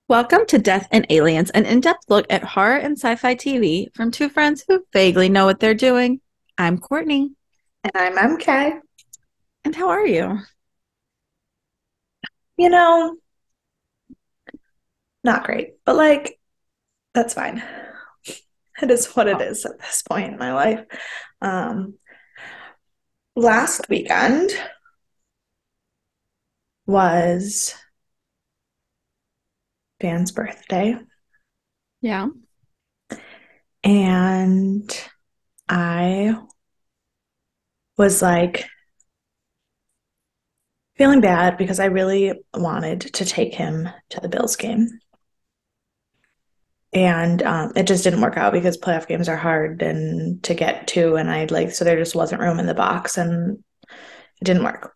Welcome to Death and Aliens, an in-depth look at horror and sci-fi TV from two friends who vaguely know what they're doing. I'm Courtney, And I'm MK. and how are you? You know, not great, but that's fine. It is what it Oh, is at this point in my life. Um, Last weekend was Dan's birthday, yeah. and I was like feeling bad because I really wanted to take him to the Bills game. And it just didn't work out because playoff games are hard and to get to, and so there just wasn't room in the box, and it didn't work.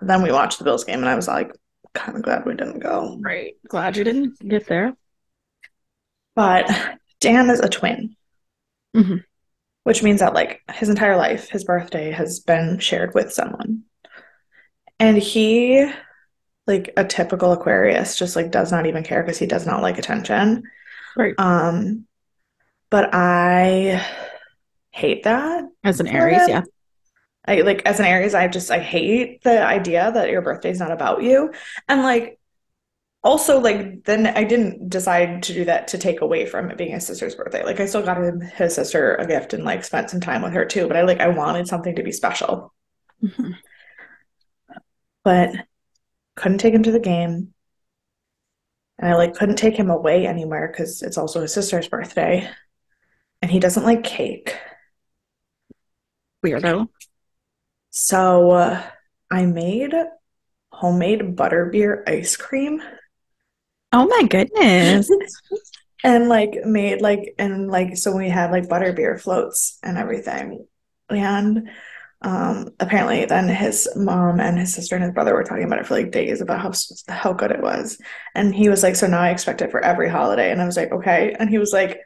Then we watched the Bills game, and I was like, kind of glad we didn't go. Great. Glad you didn't get there. But Dan is a twin, Hmm. which means that like his entire life, his birthday has been shared with someone. And he, like a typical Aquarius, just like does not even care because he does not like attention. Right. Um, but I hate that As an for Aries, yeah. him. I like as an Aries, I hate the idea that your birthday's not about you. And like also, like, then I didn't decide to do that to take away from it being his sister's birthday. Like, I still got his sister a gift and like spent some time with her too. But I wanted something to be special, Hmm. but couldn't take him to the game, and I like couldn't take him away anywhere because it's also his sister's birthday, and he doesn't like cake. Weirdo. So I made homemade butterbeer ice cream Oh my goodness. and so we had like butterbeer floats and everything. And apparently then his mom and his sister and his brother were talking about it for like days about how good it was. And he was like, so now I expect it for every holiday. And I was like, okay. And he was like,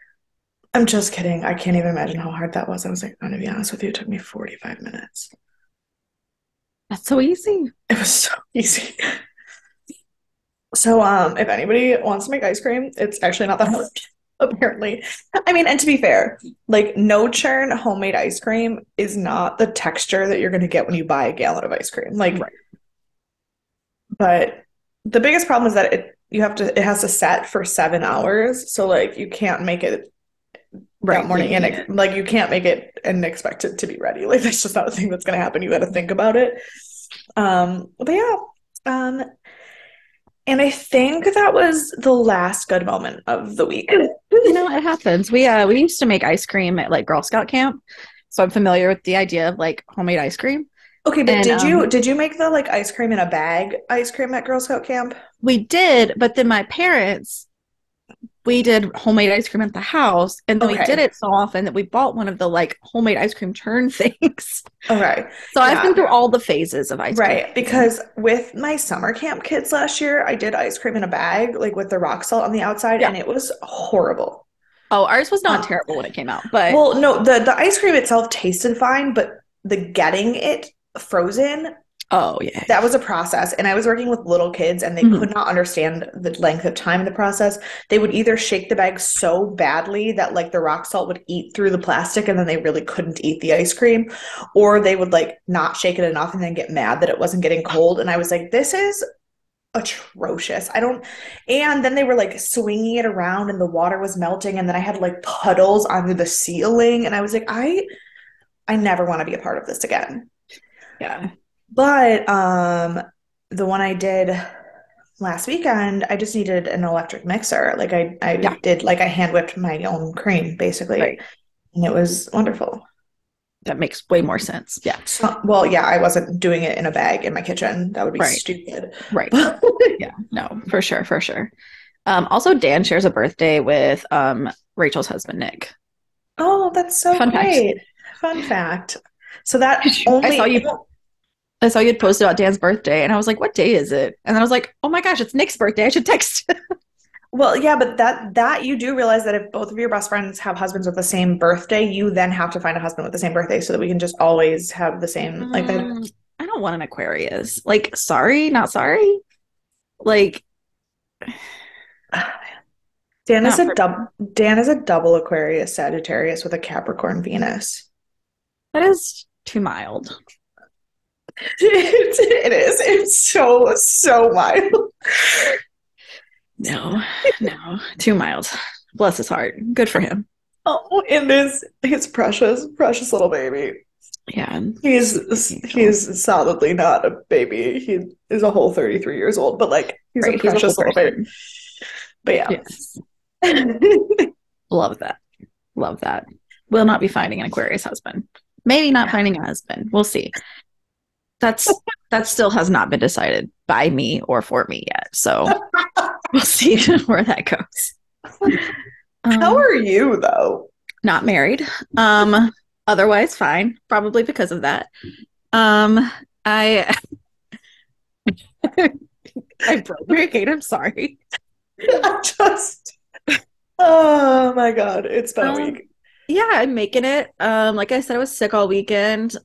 I'm just kidding. I can't even imagine how hard that was. I was like, I'm gonna be honest with you, it took me 45 minutes. That's so easy. It was so easy. So if anybody wants to make ice cream, it's actually not that hard, apparently. I mean, and to be fair, like no churn homemade ice cream is not the texture that you're gonna get when you buy a gallon of ice cream. Like, Right. but the biggest problem is that it has to set for 7 hours. So like you can't make it that Right. morning Making and it. like you can't make it and expect it to be ready. Like that's just not a thing that's gonna happen. You gotta think about it. But yeah. Um, and I think that was the last good moment of the week. It happens. We used to make ice cream at like Girl Scout camp. So I'm familiar with the idea of like homemade ice cream. Okay, but And did you make the like ice cream in a bag ice cream at Girl Scout camp? we did, but then my parents we did homemade ice cream at the house, and then we did Okay. it so often that we bought one of the like homemade ice cream churn things. Okay. So I've been Yeah. through all the phases of ice cream Right. making. Because with my summer camp kids last year, I did ice cream in a bag, like with the rock salt on the outside, Yeah. and it was horrible. Oh, ours was not Um, terrible when it came out, but well, no, the ice cream itself tasted fine, but the getting it frozen, oh yeah. that was a process. And I was working with little kids and they Mhm. could not understand the length of time in the process. They would either shake the bag so badly that like the rock salt would eat through the plastic and then they really couldn't eat the ice cream, or they would like not shake it enough and then get mad that it wasn't getting cold. And I was like, this is atrocious. I don't, and then they were like swinging it around and the water was melting and then I had like puddles under the ceiling and I was like, I never want to be a part of this again. Yeah. But the one I did last weekend, I just needed an electric mixer. Like I Yeah. did like I hand whipped my own cream basically, Right. and it was wonderful. That makes way more sense. Yeah. So, well, yeah, I wasn't doing it in a bag in my kitchen. That would be Right. stupid. Right. Yeah. No, for sure, for sure. Also Dan shares a birthday with Rachel's husband, Nick. Oh, that's so Fun fact. great. Fun fact. So that I saw only, you I saw you had posted about Dan's birthday, and I was like, "What day is it?" And then I was like, "Oh my gosh, it's Nick's birthday. I should text." well, yeah, but that you do realize that if both of your best friends have husbands with the same birthday, you then have to find a husband with the same birthday so that we can just always have the same like that. I don't want an Aquarius. Like, sorry, not sorry. Like, Dan is Not a for me. double Aquarius Sagittarius with a Capricorn Venus. That is too mild. It is. It's so mild. No, no, too mild. Bless his heart. Good for him. Oh, and his precious little baby. Yeah, angel. He's solidly not a baby. He is a whole 33 years old, but like he's a Right, he's a whole precious little baby. person. But yeah. Yes, love that. Love that. Will not be finding an Aquarius husband. Maybe not Yeah. finding a husband. We'll see. That's that still has not been decided by me or for me yet. So we'll see where that goes. How Um, are you though? not married. Um, otherwise fine. Probably because of that. I I broke my gate. I'm sorry. I just Oh my God, it's been a Um, week. yeah, I'm making it. Like I said, I was sick all weekend.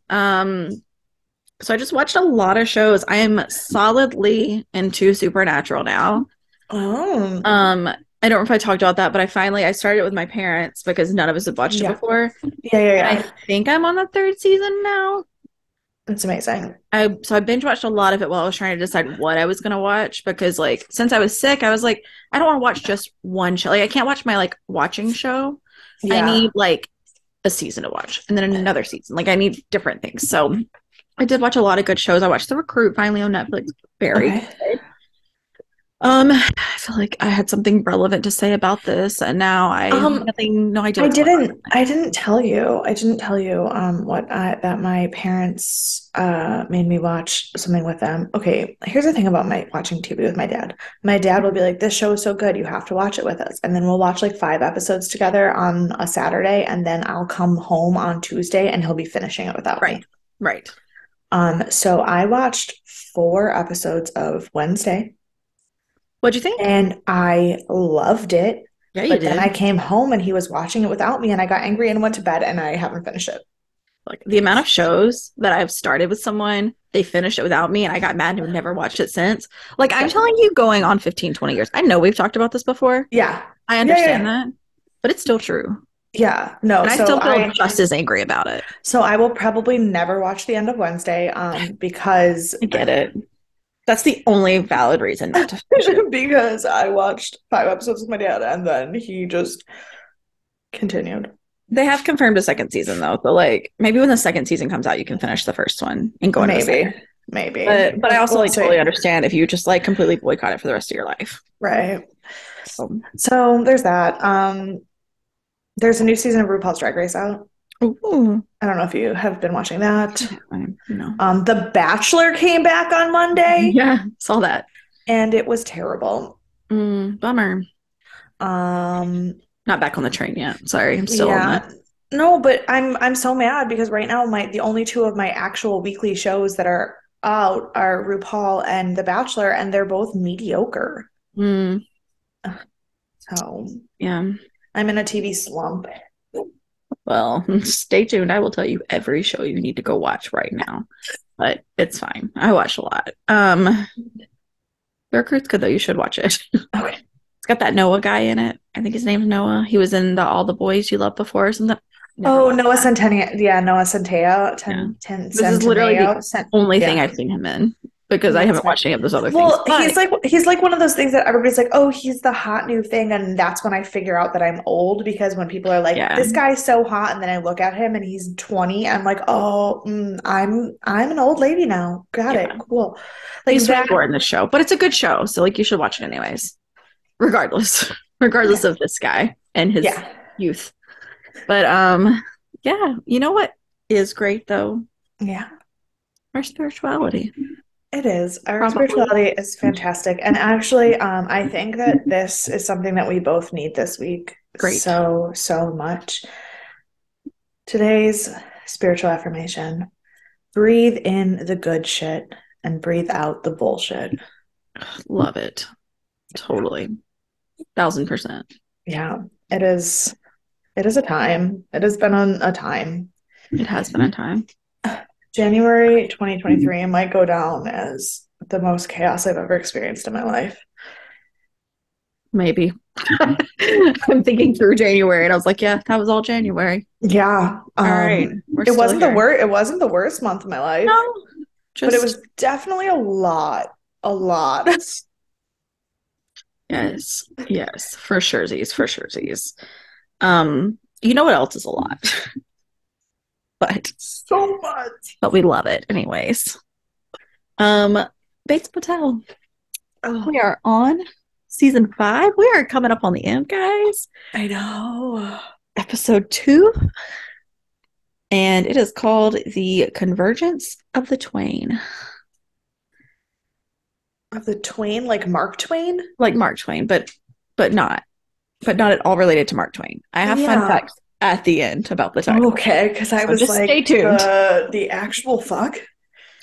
So I just watched a lot of shows. I am solidly into Supernatural now. Oh, Um, I don't know if I talked about that, but I started it with my parents because none of us had watched it yeah. before. Yeah, yeah, And yeah. I think I'm on the third season now. It's amazing. I binge watched a lot of it while I was trying to decide what I was gonna watch because like since I was sick, I was like, I don't want to watch just one show. Like I can't watch my like watching show. I Yeah. need like a season to watch and then another season. Like I need different things. So I did watch a lot of good shows. I watched The Recruit finally on Netflix. Very Okay. good. I feel like I had something relevant to say about this, and now I have Um, no idea what's going on. I didn't tell you what I that my parents made me watch something with them. Okay, here's the thing about my watching TV with my dad. My dad will be like, "This show is so good, you have to watch it with us." And then we'll watch like 5 episodes together on a Saturday, and then I'll come home on Tuesday and he'll be finishing it without Right, me. right. So I watched 4 episodes of Wednesday What'd you think? and I loved it. Yeah, you But then I did. came home and he was watching it without me and I got angry and went to bed and I haven't finished it. Like the amount of shows that I've started with someone, they finished it without me, and I got mad and have never watched it since. Like I'm Yeah. telling you, going on 15, 20 years. I know we've talked about this before. Yeah. I Yeah, understand yeah. that, but it's still true. Yeah. No, And I still feel just as angry about it. so I will probably never watch the end of Wednesday because I get it. That's the only valid reason not to finish it. because I watched 5 episodes with my dad and then he just continued. They have confirmed a second season though. So like maybe when the second season comes out, you can finish the first one and go into the Maybe. second. Maybe. But I also We'll like see. totally understand if you just like completely boycott it for the rest of your life. Right. So, So there's that. There's a new season of RuPaul's Drag Race out. ooh, I don't know if you have been watching that. you know. The Bachelor came back on Monday Yeah, saw that. and it was terrible. Bummer. Um, Not back on the train yet. Sorry, I'm still on the. yeah. No, but I'm so mad because right now the only two of my actual weekly shows that are out are RuPaul and The Bachelor, and they're both mediocre. Mm, So yeah. I'm in a TV slump. Well, stay tuned. I will tell you every show you need to go watch right now. But it's fine. I watch a lot. The Recruit's good though. You should watch it. Okay. It's got that Noah guy in it. I think his name's Noah. He was in the All the Boys You Loved Before or something. Never Oh, watched Noah that. Centineo. Yeah, Noah Centeo. Yeah. This is literally the Centineo. only thing Yeah, I've seen him in because I that's haven't fair. watched any of those other things. Well, But he's like one of those things that everybody's like, oh, he's the hot new thing, and that's when I figure out that I'm old because when people are like, yeah, this guy's so hot, and then I look at him and he's 20, I'm like, oh, I'm an old lady now. Got yeah. it. Cool. Like He's that. 24 in this show, but it's a good show. So like you should watch it anyways, regardless, regardless Okay. of this guy and his Yeah. youth. But yeah, you know what is great though? Yeah. Our spirituality. It is. Our Probably spirituality is fantastic. And actually, I think that this is something that we both need this week great. so much. Today's spiritual affirmation: breathe in the good shit and breathe out the bullshit. Love it. Totally. 1000%. Yeah, it is. It is a time. It has been a time. It has been a time. January 2023 might go down as the most chaos I've ever experienced in my life. Maybe. I'm thinking through January and I was like, yeah, that was all January. Yeah. All right, we're still here. It wasn't the worst month of my life, No, but it just was definitely a lot. A lot. yes, yes, for surezies, for surezies. You know what else is a lot, but So much. we love it anyways. Um, Bates Motel. Oh, We are on season 5. We are coming up on the end, guys. I know. Episode 2, and it is called The Convergence of the Twain. Of the Twain, like Mark Twain? Like Mark Twain, but not, but not at all related to Mark Twain. I have fun Yeah. facts at the end about the title. Okay, because I So was just stay like, tuned. the actual fuck?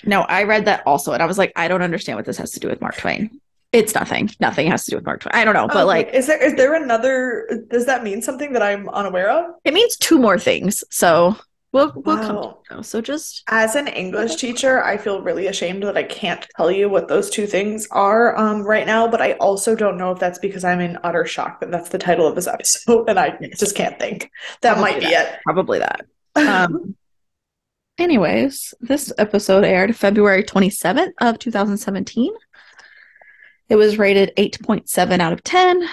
No, I read that also, and I was like, I don't understand what this has to do with Mark Twain. It's nothing. Nothing has to do with Mark Twain. I don't know, but Okay. like Is there another, does that mean something that I'm unaware of? it means two more things. So we'll come to Wow. know. So just As an English teacher, I feel really ashamed that I can't tell you what those two things are right now, but I also don't know if that's because I'm in utter shock that that's the title of this episode and I yes, just can't think. That might probably be that. it. Probably that. Anyways, this episode aired February 27th of 2017. It was rated 8.7 out of 10, which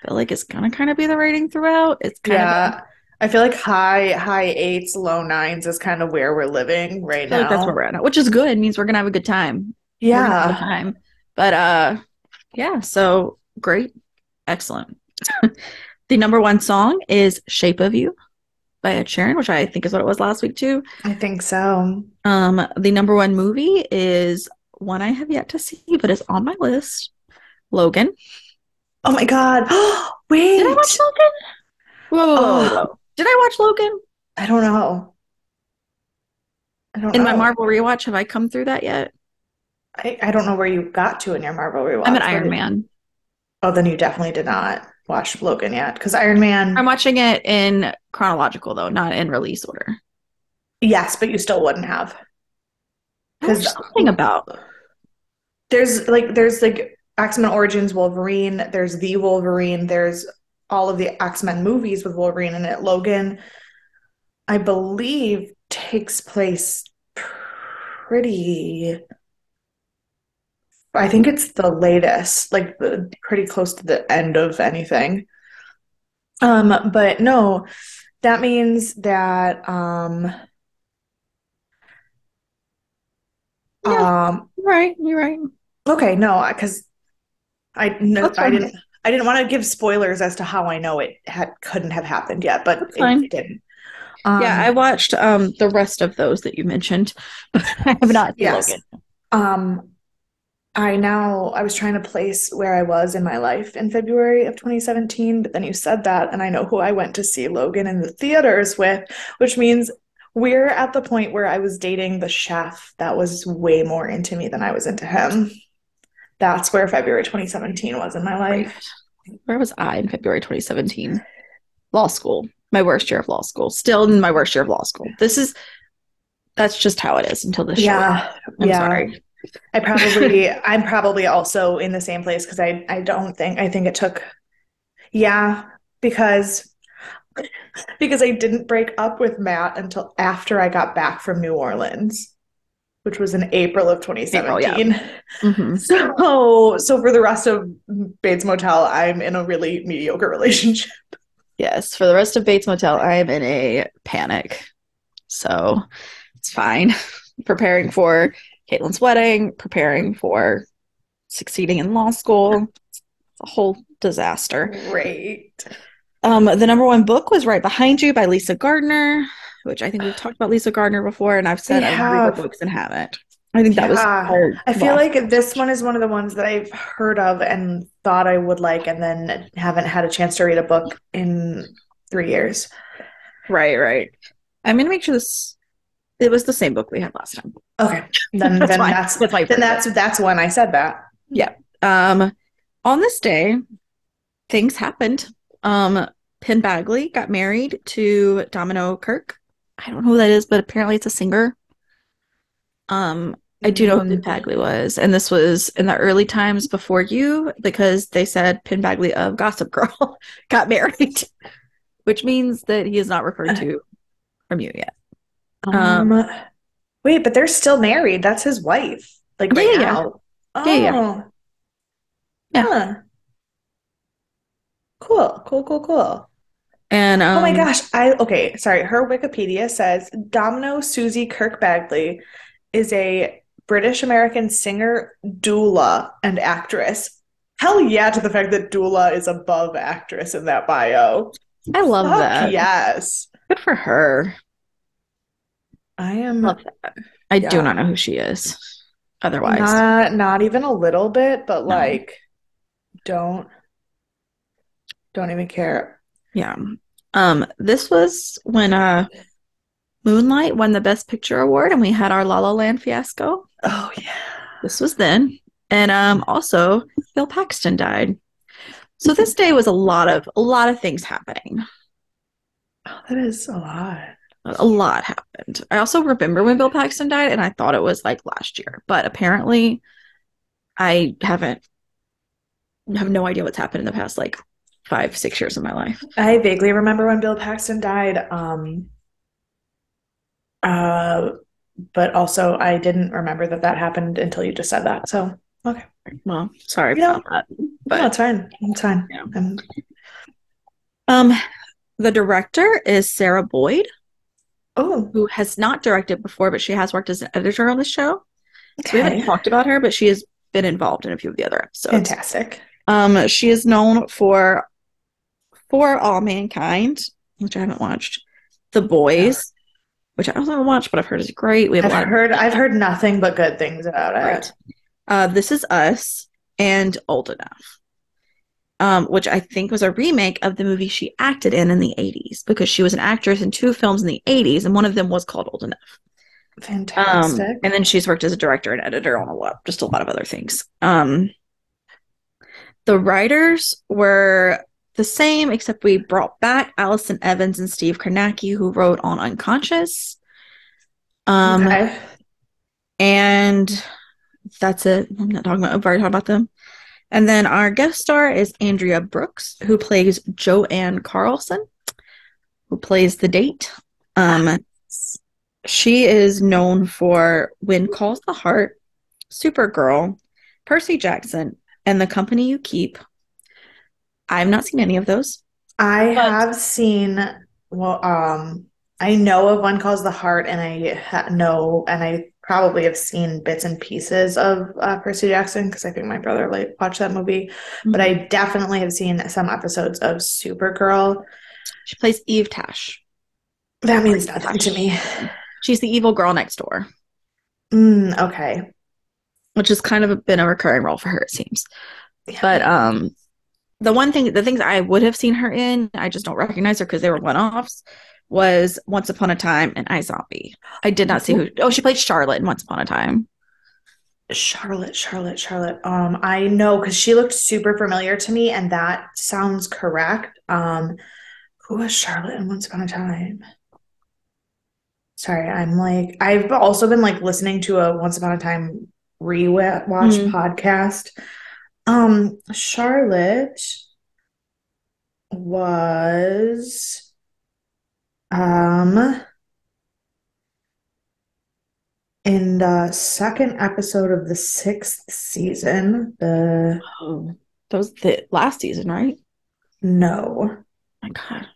I feel like is gonna kind of be the rating throughout. It's kind of been, Yeah. I feel like high eights, low nines is kind of where we're living I right feel like that's where now. we're at, which is good. It means we're gonna have a good time. We're gonna have a good Yeah. time. But yeah, so great. Excellent. The number one song is Shape of You by Ed Sheeran, which I think is what it was last week too. I think so. The number one movie is one I have yet to see, but is on my list. Logan. Oh my God. Did I watch Wait. Logan? Oh, Whoa. Did I watch Logan? I don't know. I don't In my know. Marvel rewatch, have I come through that yet? I don't know where you got to in your Marvel I'm an rewatch. Iron Man. Oh, then you definitely did not watch Logan yet. Because Iron Man, I'm watching it in chronological though, not in release order. yes, but you still wouldn't have. I Because watched something about. there's like X-Men Origins Wolverine, there's the Wolverine, there's all of the X-Men movies with Wolverine in it. Logan, I believe, takes place pretty I think it's the latest, like pretty close to the end of anything. But no, that means that Yeah, um you're right. You're right. okay, no, because I no, That's fine. I didn't want to give spoilers as to how I know it had couldn't have happened yet, but That's fine. it didn't. Yeah, I Um, watched the rest of those that you mentioned, but I have not seen yes. Logan. Um, I was trying to place where I was in my life in February of 2017, but then you said that, and I know who I went to see Logan in the theaters with, which means we're at the point where I was dating the chef that was way more into me than I was into him. That's where February 2017 was in my Right. life. Where was I in February 2017? Law school. My worst year of law school. Still in my worst year of law school. That's just how it is until this show ends. Yeah, I'm yeah. sorry. I'm probably also in the same place because I don't think I think it took yeah, because I didn't break up with Matt until after I got back from New Orleans, which was in April of April, yeah. 2017. Hmm. So for the rest of Bates Motel, I'm in a really mediocre relationship. Yes. For the rest of Bates Motel, I am in a panic. So it's fine. Preparing for Caitlin's wedding, preparing for succeeding in law school. It's a whole disaster. Great. The number one book was Right Behind You by Lisa Gardner, which I think we've talked about Lisa Gardner before, and I've We said I want to read her have. books and haven't. I think that was Yeah. our I feel last like this conversation. one is one of the ones that I've heard of and thought I would like, and then haven't had a chance to read a book in 3 years. Right, right. I'm gonna make sure this it was the same book we had last time. Okay. That's why. That's why I've heard of it. That's when I said that. Yeah. On this day, things happened. Penn Bagley got married to Domino Kirk. I don't know who that is, but apparently it's a singer. I do know who Pin Mm, Bagley was, and this was in the early times before you, because they said Pin Bagley of Gossip Girl got married, which means that he is not referred uh, to from you yet. Um, um, wait, but they're still married. That's his wife, like yeah, right yeah, now. yeah, yeah, Oh, yeah. Yeah. huh. Cool, cool, cool, cool. And Oh my gosh, okay, sorry. Her Wikipedia says Domino Susie Kirk Bagley is a British American singer, doula, and actress. Hell yeah to the fact that doula is above actress in that bio. I love Fuck that. yes. Good for her. I Love am, that. I do not yeah, know who she is. Otherwise, not even a little bit, but no. like don't don't even care. Yeah. This was when Moonlight won the Best Picture award, and we had our La La Land fiasco. Oh yeah. This was then, and also Bill Paxton died. So this day was a lot of things happening. Oh, that is a lot. A lot happened. I also remember when Bill Paxton died, and I thought it was like last year, but apparently I haven't have no idea what's happened in the past like 5, 6 years of my life. I vaguely remember when Bill Paxton died. Uh, but also I didn't remember that that happened until you just said that. So, okay. Well, sorry You know, about that, no, but it's fine. It's fine. yeah. Um, Um, the director is Sarah Boyd, oh, who has not directed before, but she has worked as an editor on the show. So we haven't okay. talked about her, but she has been involved in a few of the other episodes. Fantastic. She is known for All Mankind, which I haven't watched. The Yeah. Boys, which I haven't watched, but I've heard is great. We have a lot of I've heard nothing but good things about it. right. This Is Us and Old Enough, which I think was a remake of the movie she acted in the 80s, because she was an actress in two films in the 80s, and one of them was called Old Enough. Fantastic. And then she's worked as a director and editor on just a lot of other things. The writers were the same, except we brought back Allison Evans and Steve Kornacki, who wrote on Unconscious. Um, Okay. and that's it. I'm not talking about. I've already talked about them. And then our guest star is Andrea Brooks, who plays Joanne Carlson, who plays the date. Um, she is known for When Calls the Heart, Supergirl, Percy Jackson, and The Company You Keep. I've not seen any of those, I but have seen, well, I know of One Calls the Heart, and know, and I probably have seen bits and pieces of Percy Jackson because I think my brother like watched that movie. But I definitely have seen some episodes of Supergirl. she plays Eve Tash. That Or means Eve nothing to Tash. me. She's the evil girl next door, Okay. which has kind of been a recurring role for her, it seems. Yeah. But the things I would have seen her in, I just don't recognize her because they were one-offs, was Once Upon a Time and iZombie. I did not see who. Oh, she played Charlotte in Once Upon a Time. Charlotte. I know because she looked super familiar to me, and that sounds correct. Who was Charlotte in Once Upon a Time? Sorry, I've also been like listening to a Once Upon a Time rewatch Mm. podcast. Charlotte was um in the second episode of the sixth season. The Oh, that was the last season, right? No, Oh my God,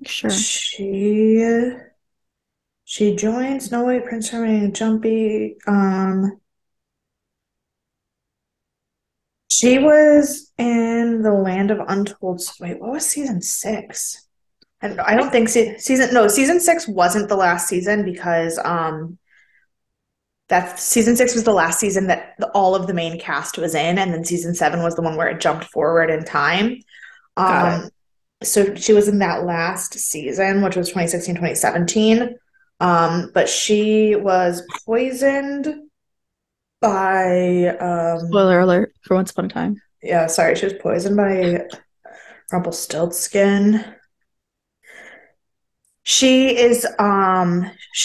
sure. she she joined Snow White, Prince Charming, and Jumpy. She was in the Land of Untold. Wait, what was season six? And I don't think season six wasn't the last season because that season six was the last season that all of the main cast was in, and then season seven was the one where it jumped forward in time. Got it. Um, so she was in that last season, which was 2016, 2017. But she was poisoned by Spoiler alert for Once Upon a Time. yeah, sorry, she was poisoned by Rumpelstiltskin. She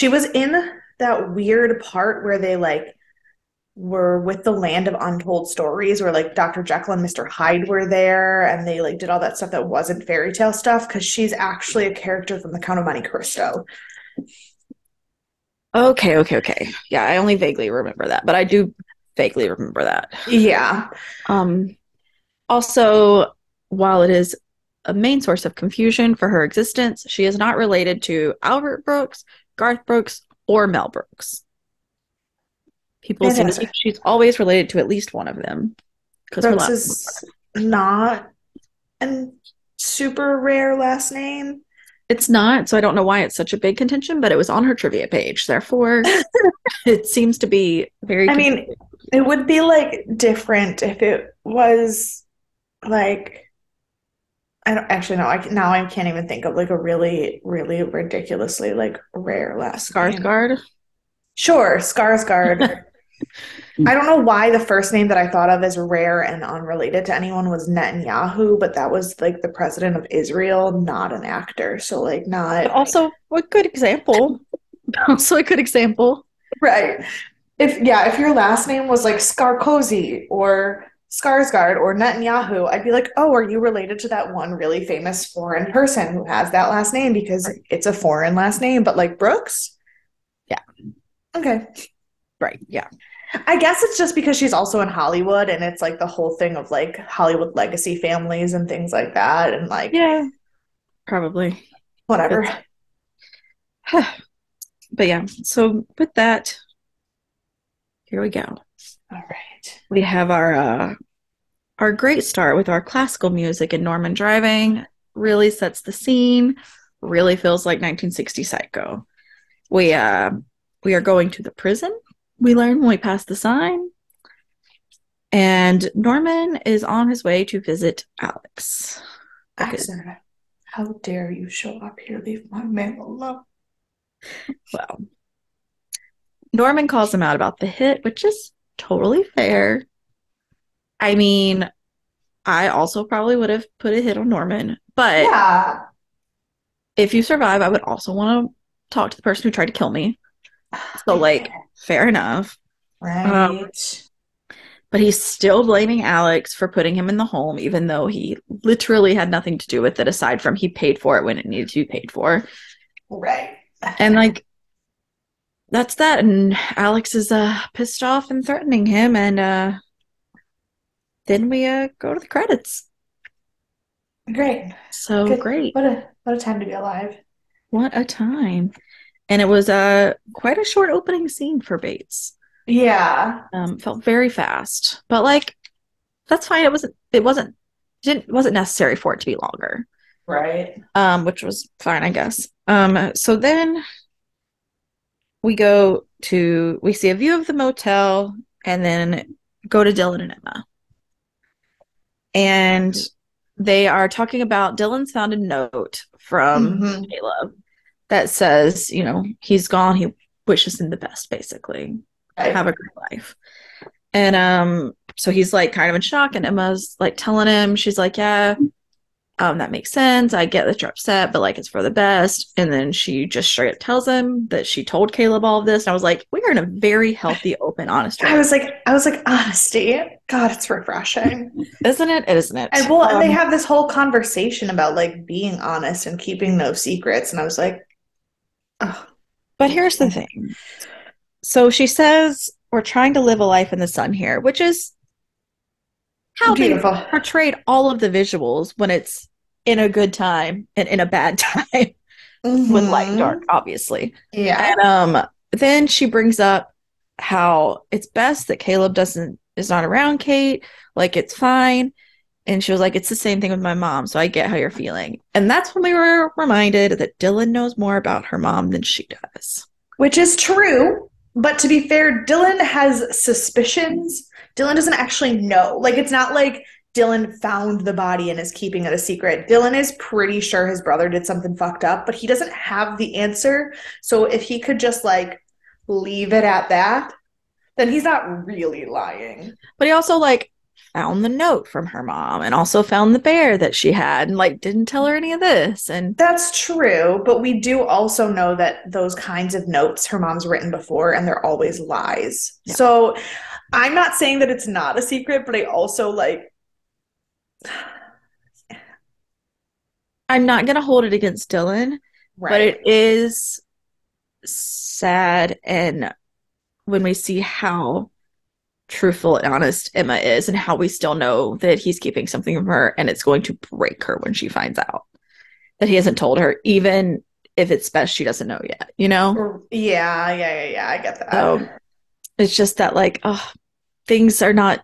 was in that weird part where they like were with the Land of Untold Stories, where like Dr. Jekyll and Mr. Hyde were there, and they like did all that stuff that wasn't fairy tale stuff because she's actually a character from The Count of Monte Cristo. Okay, okay, okay. Yeah, I only vaguely remember that, but I do vaguely remember that. Yeah, Um, Also, while it is a main source of confusion for her existence, she is not related to Albert Brooks, Garth Brooks, or Mel Brooks. People seem to think fantastic. she's always related to at least one of them because her Brooks last. is not a super rare last name. It's not, so I don't know why it's such a big contention, but it was on her trivia page. Therefore, it seems to be very I mean, confusing. it would be like different if it was like I don't actually know. Now I can't even think of like a really, really ridiculously like rare last name. Skarsgård. Sure, Skarsgård. I don't know why the first name that I thought of as rare and unrelated to anyone was Netanyahu, but that was like the president of Israel, not an actor. So like But not also, a good example. Also, a good example. right. If your last name was like Scarcozy or Skarsgård or Netanyahu, I'd be like, oh, are you related to that one really famous foreign person who has that last name because Right. it's a foreign last name? But like Brooks, Yeah. okay. Right. Yeah. I guess it's just because she's also in Hollywood and it's like the whole thing of like Hollywood legacy families and things like that and like Yeah. Probably. whatever. But but yeah. So with that, here we go. All right. We have our great start with our classical music and Norman driving. Really sets the scene. Really feels like 1960 Psycho. We uh we are going to the prison. We learn when we pass the sign. And Norman is on his way to visit Alex. Because, Accent. How dare you show up here? Leave my man alone. well, Norman calls him out about the hit, which is totally fair. I mean, I also probably would have put a hit on Norman, but Yeah. if you survive, I would also want to talk to the person who tried to kill me. So, I like, get fair enough. Um, right. but he's still blaming Alex for putting him in the home, even though he literally had nothing to do with it aside from he paid for it when it needed to be paid for. Right. And like that's that. And Alex is pissed off and threatening him. And then we go to the credits. Great. So Good. great. What a time to be alive. What a time. And it was quite a short opening scene for Bates. Yeah. Felt very fast. But like that's fine. It wasn't necessary for it to be longer. Right. Which was fine, I guess. So then we see a view of the motel and then go to Dylan and Emma. And they are talking about Dylan's found a note from Hmm. Caleb that says, he's gone. He wishes him the best, basically. Have Right. a great life. And so he's like kind of in shock, and Emma's like telling him, she's like, yeah, that makes sense. I get that you're upset, but like it's for the best. And then she just straight up tells him that she told Caleb all of this. And I was like, we are in a very healthy, open, honest relationship. I was like, honesty. God, it's refreshing. Isn't it? Isn't it? And they have this whole conversation about like being honest and keeping no secrets. And I was like, oh, But here's the thing. So she says, we're trying to live a life in the sun here, which is how they beautiful. portrayed all of the visuals when it's in a good time and in a bad time with light and dark, Hmm. obviously. Yeah. And then she brings up how it's best that Caleb is not around Kate. Like it's fine. And she was like, it's the same thing with my mom, so I get how you're feeling. And that's when we were reminded that Dylan knows more about her mom than she does. Which is true. But to be fair, Dylan has suspicions. Dylan doesn't actually know. Like, it's not like Dylan found the body and is keeping it a secret. Dylan is pretty sure his brother did something fucked up, but he doesn't have the answer. So if he could just like leave it at that, then he's not really lying. But he also like found the note from her mom and also found the bear that she had and like didn't tell her any of this. And That's true, but we do also know that those kinds of notes her mom's written before and they're always lies. yeah. So I'm not saying that it's not a secret, but I also like, I'm not gonna hold it against Dylan, but right. it is sad and when we see how truthful and honest Emma is and how we still know that he's keeping something from her and it's going to break her when she finds out that he hasn't told her, even if it's best she doesn't know yet, you know? Yeah. I get So that. it's just that, like, oh, things are not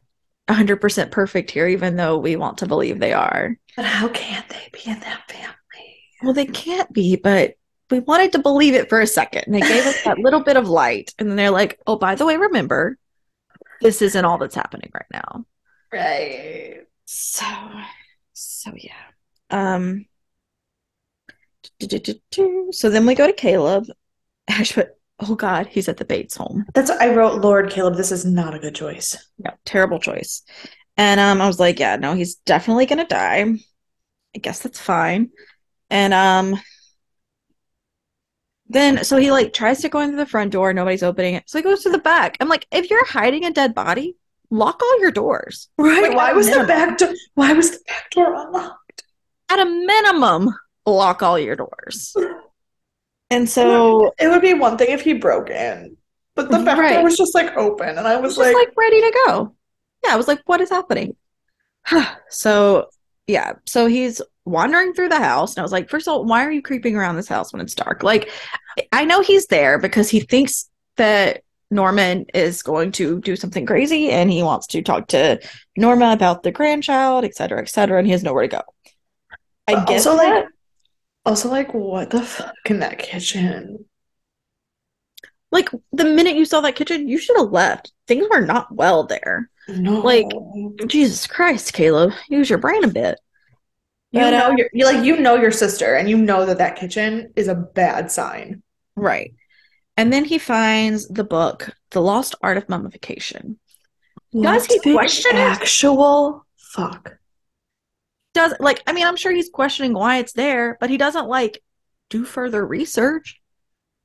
100% perfect here, even though we want to believe they are. But how can they be in that family? Well, they can't be, but we wanted to believe it for a second. And they gave us that little bit of light. And then they're like, oh, by the way, remember, this isn't all that's happening right now. Right. So, so yeah. Um, so then we go to Caleb. Ash put, oh God, he's at the Bates home. That's what I wrote, Lord Caleb, this is not a good choice. No, terrible choice. And I was like, yeah, no, he's definitely gonna die. I guess that's fine. And then so he like tries to go into the front door, nobody's opening it. So he goes to the back. I'm like, if you're hiding a dead body, lock all your doors. Right. Like Why was the back door unlocked? at a minimum, lock all your doors. And so It would be one thing if he broke in, but the back door right. was just like open, and I He's was just like, like ready to go. Yeah, I was like, what is happening? So yeah, so he's wandering through the house, and I was like, first of all, why are you creeping around this house when it's dark? Like, I know he's there because he thinks that Norman is going to do something crazy, and he wants to talk to Norma about the grandchild, et cetera, and he has nowhere to go. I but get that. also like, what the fuck in that kitchen? Like the minute you saw that kitchen, you should have left. Things were not well there. Like, No, Jesus Christ, Caleb, use your brain a bit. But you know your sister, and you know that that kitchen is a bad sign. right. And then he finds the book, The Lost Art of Mummification. Does What he the question it? actual fuck? Does like I mean, I'm sure he's questioning why it's there, but he doesn't like do further research.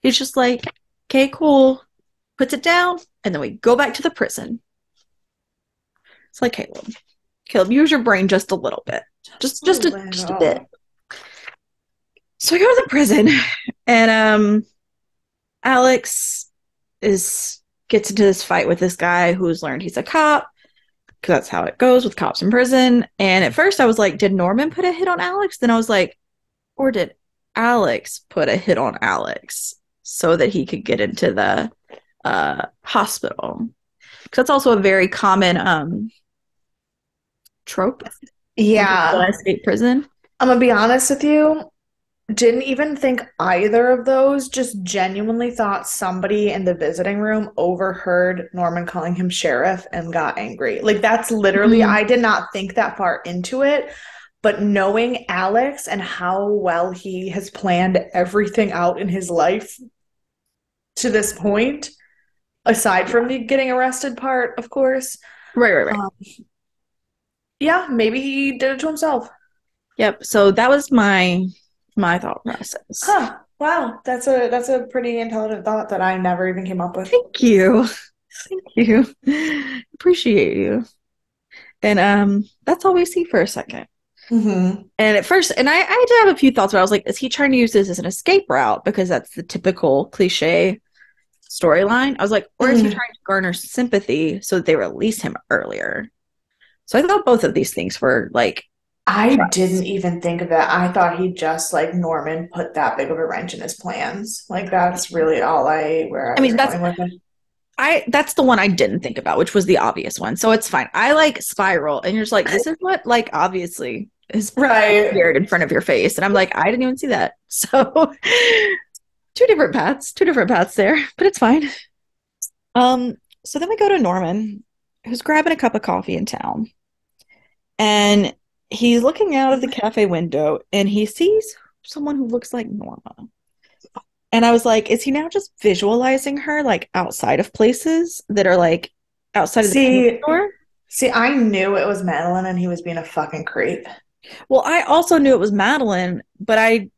He's just like, okay, cool, puts it down, and then we go back to the prison. It's like Caleb, use your brain just a little bit, Just a just a bit. little. So we go to the prison, and Alex is gets into this fight with this guy who's learned he's a cop because that's how it goes with cops in prison. And at first I was like, did Norman put a hit on Alex? Then I was like, or did Alex put a hit on Alex so that he could get into the hospital? Because that's also a very common trope when people Yeah, want to escape prison. I'm gonna be honest with you. Didn't even think either of those, just genuinely thought somebody in the visiting room overheard Norman calling him sheriff and got angry. Like, that's literally, Mm-hmm. I did not think that far into it, but knowing Alex and how well he has planned everything out in his life to this point, aside from the getting arrested part, of course, Right. um, yeah, maybe he did it to himself. Yep. So that was my thought process. Huh. Wow, that's a pretty intelligent thought that I never even came up with. Thank you. Thank you. Appreciate you. And that's all we see for a second. Mm-hmm. And at first, and I did have a few thoughts, but I was like, is he trying to use this as an escape route? Because that's the typical cliche storyline. I was like, or is he Mm. trying to garner sympathy so that they release him earlier? So I thought both of these things were like I tries. didn't even think of that. I thought he just like Norman put that big of a wrench in his plans. Like that's really all I where I I was mean, going with it. that's the one I didn't think about, which was the obvious one. So it's fine. I like Spiral, and you're just like, this is what like obviously is Right. appeared in front of your face, and I'm like, I didn't even see that. So two different paths there, but it's fine. So then we go to Norman, who's grabbing a cup of coffee in town, and he's looking out of the cafe window, and he sees someone who looks like Norma. And I was like, is he now just visualizing her like outside of places that are like outside of the convenience See, store? I knew it was Madeline and he was being a fucking creep. Well, I also knew it was Madeline, but I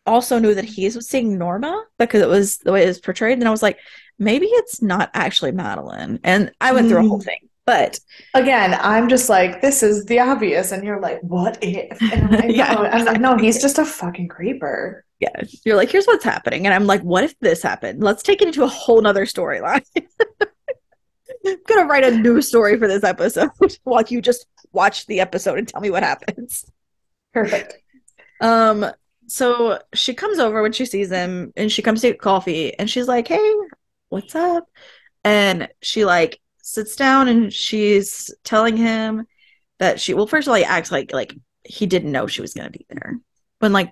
also knew that he was seeing Norma because it was the way it was portrayed. And I was like, maybe it's not actually Madeline. And I went through a whole Mm. thing. But Again, I'm just like, this is the obvious, and you're like, what if? And I'm like, no, yeah, I'm like, no, exactly. he's just a fucking creeper. Yeah. You're like, here's what's happening. And I'm like, what if this happened? Let's take it into a whole nother storyline. I'm gonna write a new story for this episode while you just watch the episode and tell me what happens. Perfect. Um, so she comes over when she sees him and she comes to get coffee and she's like, hey, what's up? And she like sits down and she's telling him that she well, first of all, he acts like he didn't know she was gonna be there. When like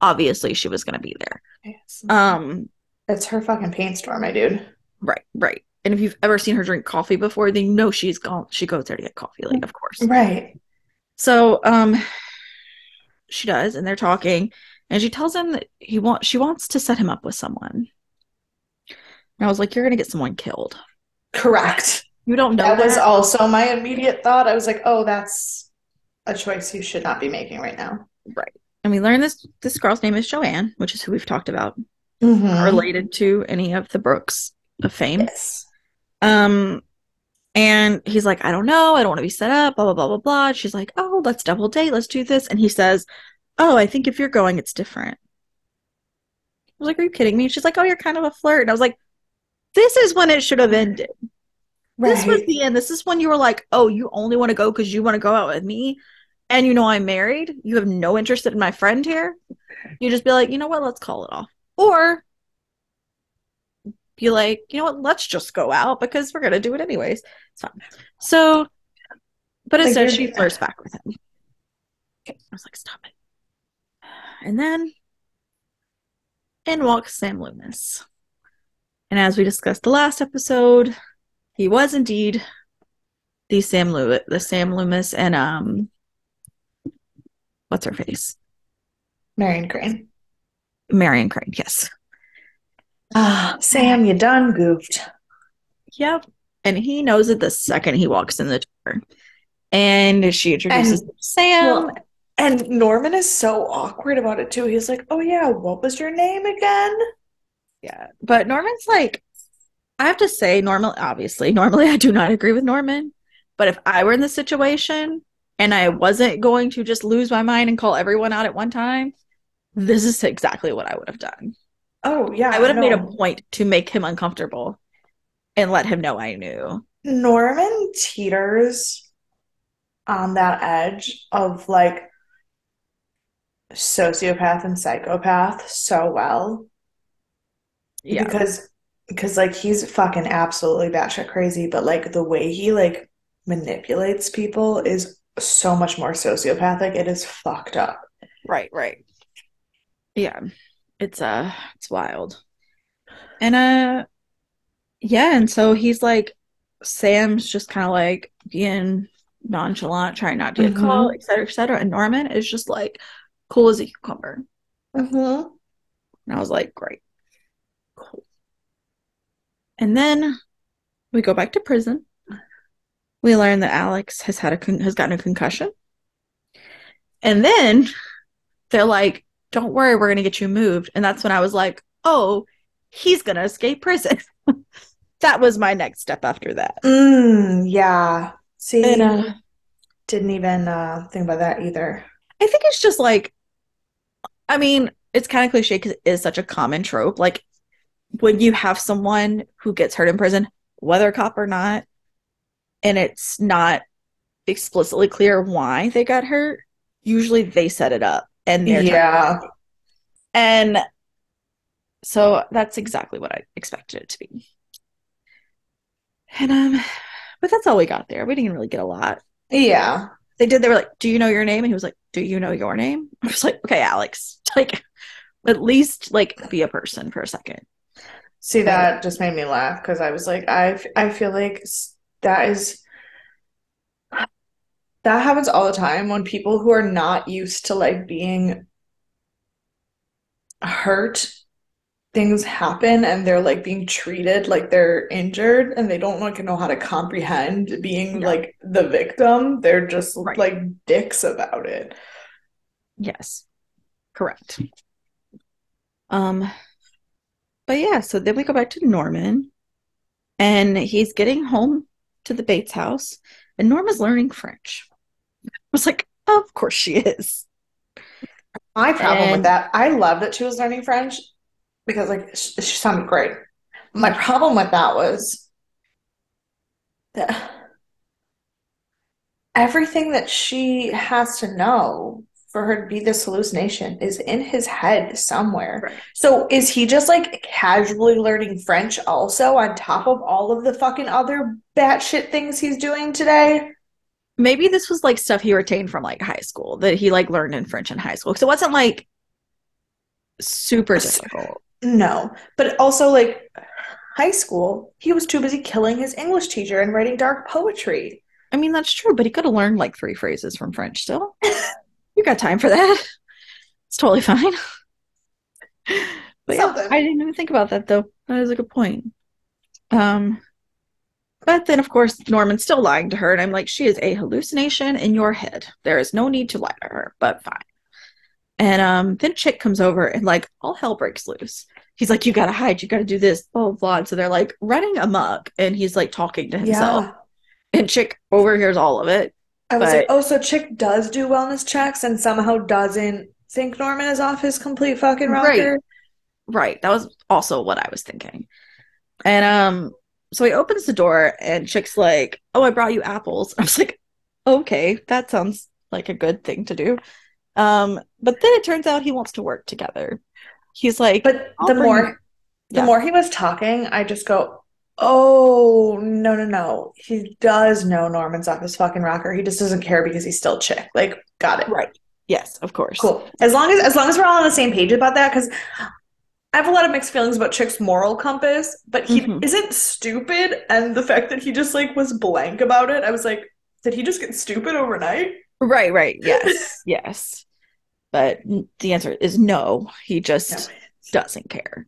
obviously she was gonna be there. Yes. Um, It's her fucking paint store, my dude. right, right. And if you've ever seen her drink coffee before, then you know she goes there to get coffee, like of course. Right. So she does, and they're talking, and she tells him that she wants to set him up with someone. And I was like, you're gonna get someone killed. Correct. You don't know That was that? also my immediate thought. I was like, oh, that's a choice you should not be making right now. Right. And we learn this girl's name is Joanne, which is who we've talked about, not Mm-hmm. related to any of the Brooks of fame. Yes. Um, and he's like, I don't know, I don't want to be set up, blah blah blah blah blah. She's like, oh, let's double date, let's do this. And he says, oh, I think if you're going, it's different. I was like, are you kidding me? She's like, oh, you're kind of a flirt. And I was like, this is when it should have ended. This was Right. the end. This is when you were like, oh, you only want to go because you want to go out with me. And you know I'm married. You have no interest in my friend here. You just be like, you know what, let's call it off. Or be like, you know what, let's just go out because we're gonna do it anyways. It's fine. So, but Like instead you're she flirts back with him. I was like, stop it. And then in walks Sam Loomis. And as we discussed the last episode, he was indeed the Sam Loomis and what's her face? Marion Crane. Marion Craig, yes. Ah, Sam, you done goofed. Yep. And he knows it the second he walks in the door. And she introduces And Sam. well, and Norman is so awkward about it too. He's like, "Oh yeah, what was your name again?" Yeah. But Norman's like, I have to say, normally I do not agree with Norman. But if I were in this situation and I wasn't going to just lose my mind and call everyone out at one time, this is exactly what I would have done. Oh I yeah, would have made a no. point to make him uncomfortable and let him know I knew. Norman teeters on that edge of like sociopath and psychopath so well Yeah. because like he's fucking absolutely batshit crazy, but like the way he like manipulates people is so much more sociopathic. It is fucked up. Right, right. Yeah. It's wild. And yeah, and so he's like Sam's just kind of like being nonchalant, trying not to get caught, Mm-hmm. et cetera, et cetera. And Norman is just like cool as a cucumber. Mm-hmm. And I was like, great, cool. And then we go back to prison. We learn that Alex has gotten a concussion. And then they're like, don't worry, we're gonna get you moved. And that's when I was like, oh, he's gonna escape prison. That was my next step after that. Yeah. And See, didn't even think about that either. I think it's just like, I mean, it's kind of cliche because it is such a common trope. Like when you have someone who gets hurt in prison, whether a cop or not, and it's not explicitly clear why they got hurt, usually they set it up and they're trying. Yeah. And so that's exactly what I expected it to be. And but that's all we got there. We didn't really get a lot. Yeah. They were like, do you know your name? And he was like, do you know your name? I was like, okay, Alex, like at least like be a person for a second. See, But that just made me laugh because I was like, I feel like that is that happens all the time when people who are not used to like being hurt, things happen and they're like being treated like they're injured and they don't like know how to comprehend being yeah, like the victim. They're just right. like dicks about it. Yes, correct. Um, but yeah, so then we go back to Norman and he's getting home to the Bates house and Norma's learning French. I was like, of course she is. My problem with And that, I love that she was learning French because like she sounded great. My problem with that was that everything that she has to know for her to be this hallucination is in his head somewhere. right. So is he just like casually learning French also on top of all of the fucking other batshit things he's doing today? Maybe this was like stuff he retained from like high school that he like learned in French in high school. So it wasn't like super difficult. No, but also like high school, he was too busy killing his English teacher and writing dark poetry. I mean, that's true, but he could have learned like three phrases from French still. You got time for that. It's totally fine. But yeah, I Something. didn't even think about that though. That is a good point. Um, but then of course Norman's still lying to her, and I'm like, she is a hallucination in your head. There is no need to lie to her, but fine. And then Chick comes over and like all hell breaks loose. He's like, you gotta hide, you gotta do this, blah blah blah. And so they're like running amok, and he's like talking to himself, Yeah. and Chick overhears all of it. I was like, But oh, so Chick does do wellness checks and somehow doesn't think Norman is off his complete fucking right, rocker. right, that was also what I was thinking. And so he opens the door, and Chick's like, "Oh, I brought you apples." I was like, "Okay, that sounds like a good thing to do." But then it turns out he wants to work together. He's like, But "I'll bring you." the Yeah, more he was talking, I just go, oh, no, no, no. He does know Norman's off his fucking rocker. He just doesn't care because he's still Chick. Like, got it. right. Yes, of course. Cool. As long as we're all on the same page about that, because I have a lot of mixed feelings about Chick's moral compass, but he Hmm. isn't stupid. And the fact that he just like was blank about it, I was like, did he just get stupid overnight? Right, right. Yes, yes. But the answer is no. He No. just doesn't care.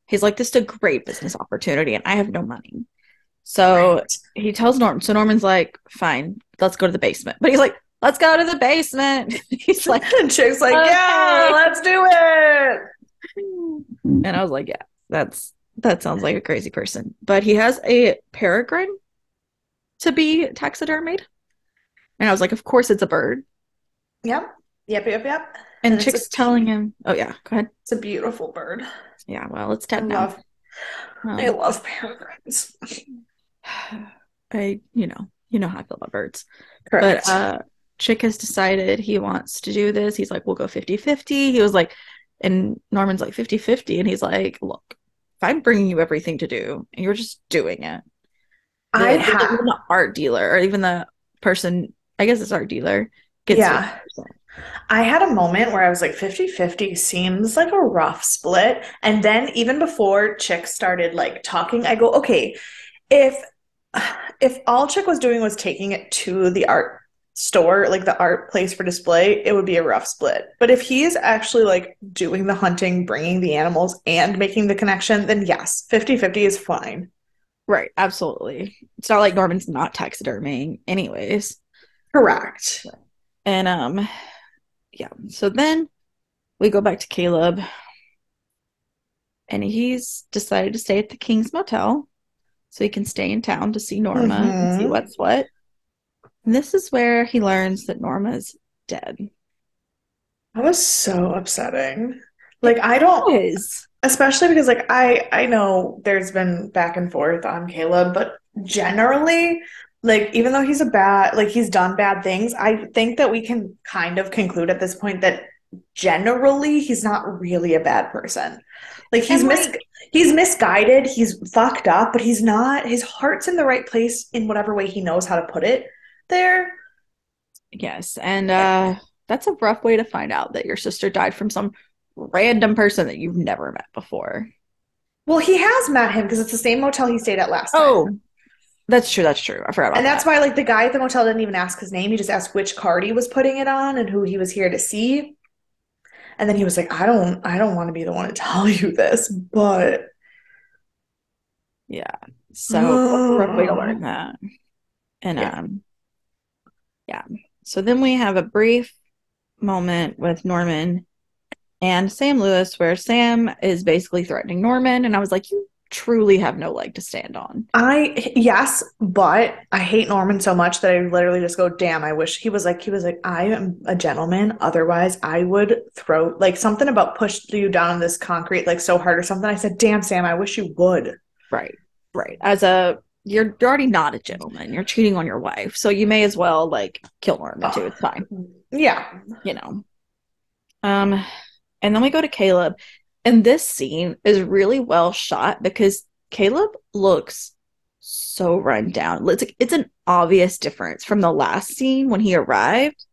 He's like, "This is a great business opportunity, and I have no money." So Right. he tells Norman. So Norman's like, "Fine, let's go to the basement." But he's like, "Let's go to the basement." He's like, And Chick's like, yeah, "Okay." let's do it. And I was like, "Yeah, that sounds like a crazy person." But he has a peregrine to be taxidermied, and I was like, "Of course, it's a bird." Yep. Yep, yep, yep. And And Chick's telling him, "Oh yeah, go ahead." it's a beautiful bird. Yeah, well, it's I dead now. love I Um, love peregrines. you know how I feel about birds. But Correct. Chick has decided he wants to do this. He's like, we'll go 50-50. He was like, and Norman's like 50-50. And he's like, look, if I'm bringing you everything to do and you're just doing it, I'd like have even the art dealer or even the person, I guess it's art dealer, gets yeah. 50%. I had a moment where I was like 50-50 seems like a rough split. And then even before Chick started like talking, I go, okay, if if all Chick was doing was taking it to the art store, like the art place for display, it would be a rough split. But if he's actually like doing the hunting, bringing the animals and making the connection, then yes, 50-50 is fine. Right, absolutely. It's not like Norman's not taxiderming anyways. Correct. And yeah. So then we go back to Caleb and he's decided to stay at the King's Motel so he can stay in town to see Norma and see Mm-hmm. what's what. And this is where he learns that Norma's dead. That was so upsetting. It Like I don't was. especially because like I know there's been back and forth on Caleb, but generally like even though he's a bad like he's done bad things, I think that we can kind of conclude at this point that generally he's not really a bad person. Like And like, he's misguided, he's fucked up, but he's not his heart's in the right place in whatever way he knows how to put it there. yes. And that's a rough way to find out that your sister died from some random person that you've never met before. Well, he has met him because it's the same motel he stayed at last time. Oh, that's true. That's true. I forgot And about that's that. why, like, the guy at the motel didn't even ask his name. He just asked which card he was putting it on and who he was here to see. And then he was like, I don't want to be the one to tell you this, but Yeah. So that's a rough way to learn that. And yeah. yeah. So then we have a brief moment with Norman and Sam Lewis, where Sam is basically threatening Norman. And I was like, you truly have no leg to stand on. Yes, but I hate Norman so much that I literally just go, damn, I wish he was like, I am a gentleman. Otherwise, I would throw like something about push you down on this concrete like so hard or something. I said, damn, Sam, I wish you would. Right. Right. You're already not a gentleman. You're cheating on your wife. So you may as well like kill Norman too. Oh, It's fine. yeah. You know. Um, and then we go to Caleb. And this scene is really well shot because Caleb looks so run down. It's an obvious difference from the last scene when he arrived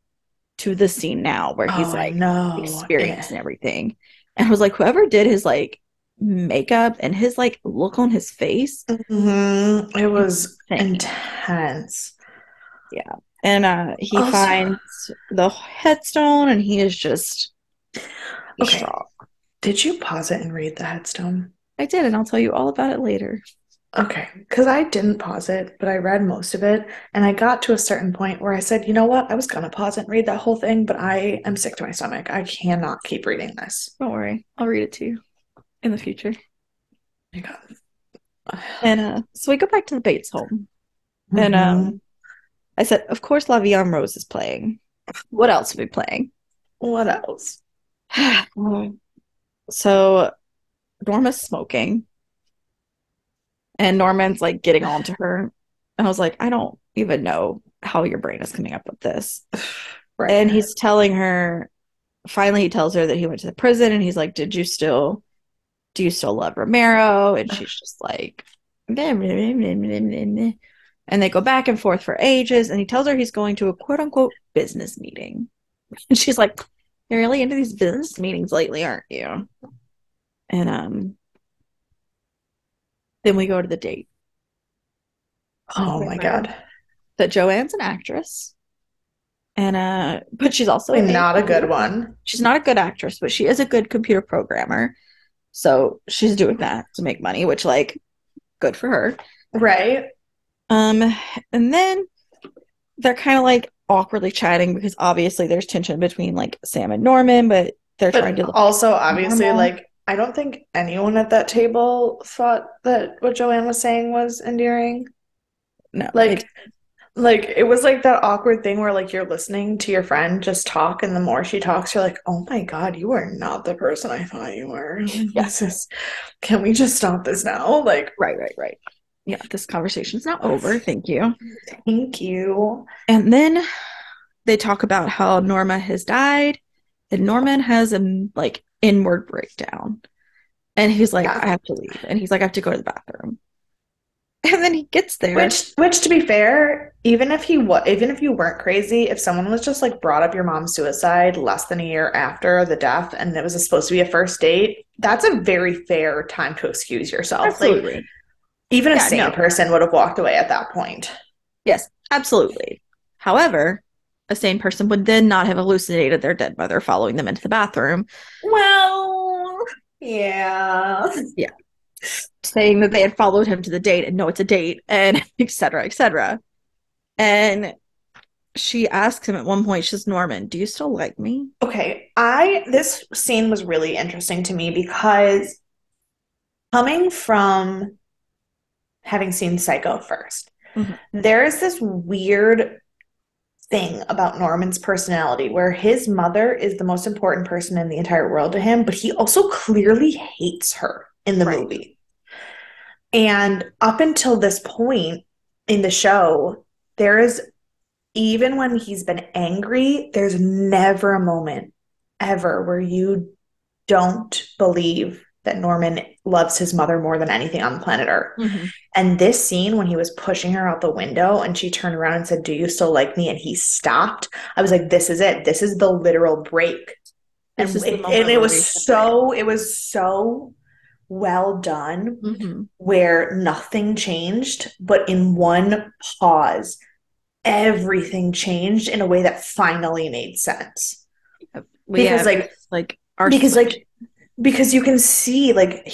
to the scene now where Oh, he's I like know. experienced and everything. And I was like, whoever did his like makeup and his like look on his face, It was insane. intense. Yeah. And he Also, finds the headstone and he is just okay, distraught. did you pause it and read the headstone? I did, and I'll tell you all about it later. Okay, because I didn't pause it, but I read most of it, and I got to a certain point where I said, you know what? I was gonna pause it and read that whole thing, but I am sick to my stomach. I cannot keep reading this. Don't worry, I'll read it to you in the future. Oh my God. And so we go back to the Bates home. And Hmm. I said, of course, La Vie en Rose is playing. What else are we playing? What else? So Norma's smoking, and Norman's like getting on to her. And I was like, I don't even know how your brain is coming up with this. Right. And he's telling her, finally, he tells her that he went to the prison, and he's like, do you still love Romero? And she's just like, bleh, bleh, bleh, bleh, bleh, bleh. And they go back and forth for ages. And he tells her he's going to a quote unquote business meeting. And she's like, you're really into these business meetings lately, aren't you? And then we go to the date. We Oh my find out God. that Joanne's an actress. And but she's also Probably a not a good computer one. she's not a good actress, but she is a good computer programmer. So she's doing that to make money, which like good for her. Right. Um, and then they're kind of like awkwardly chatting because obviously there's tension between like Sam and Norman, but they're trying But to look also, obviously, normal. like, I don't think anyone at that table thought that what Joanne was saying was endearing. No, it Like, like it was like that awkward thing where like you're listening to your friend just talk, and the more she talks, you're like, oh my God, you are not the person I thought you were. Like, yeah, can we just stop this now? Like, right. Yeah, this conversation's not over. Thank you. thank you. And then they talk about how Norma has died, and Norman has a like inward breakdown, and he's like, Yeah. I have to leave, and he's like, I have to go to the bathroom, and then he gets there. Which to be fair, even if you weren't crazy, if someone was just like brought up your mom's suicide less than a year after the death and it was supposed to be a first date, that's a very fair time to excuse yourself. Like Absolutely. even a Yeah, sane no. person would have walked away at that point. Yes, absolutely. However, a sane person would then not have hallucinated their dead mother following them into the bathroom. Well, yeah. Yeah. Saying that they had followed him to the date and no, it's a date, and et cetera, et cetera. And she asks him at one point, she says, Norman, do you still like me? Okay, I this scene was really interesting to me because coming from having seen Psycho first, Mm-hmm. there is this weird thing about Norman's personality where his mother is the most important person in the entire world to him, but he also clearly hates her in the Right. movie. And up until this point in the show, there is, even when he's been angry, there's never a moment ever where you don't believe that Norman loves his mother more than anything on the planet Earth. Mm-hmm. And this scene when he was pushing her out the window and she turned around and said, do you still like me? And he stopped. I was like, this is it. This is the literal break. This And is the and moment where we separate. it was so well done Mm-hmm. where nothing changed, but in one pause, everything changed in a way that finally made sense. We Because have like like our because switch. like because you can see like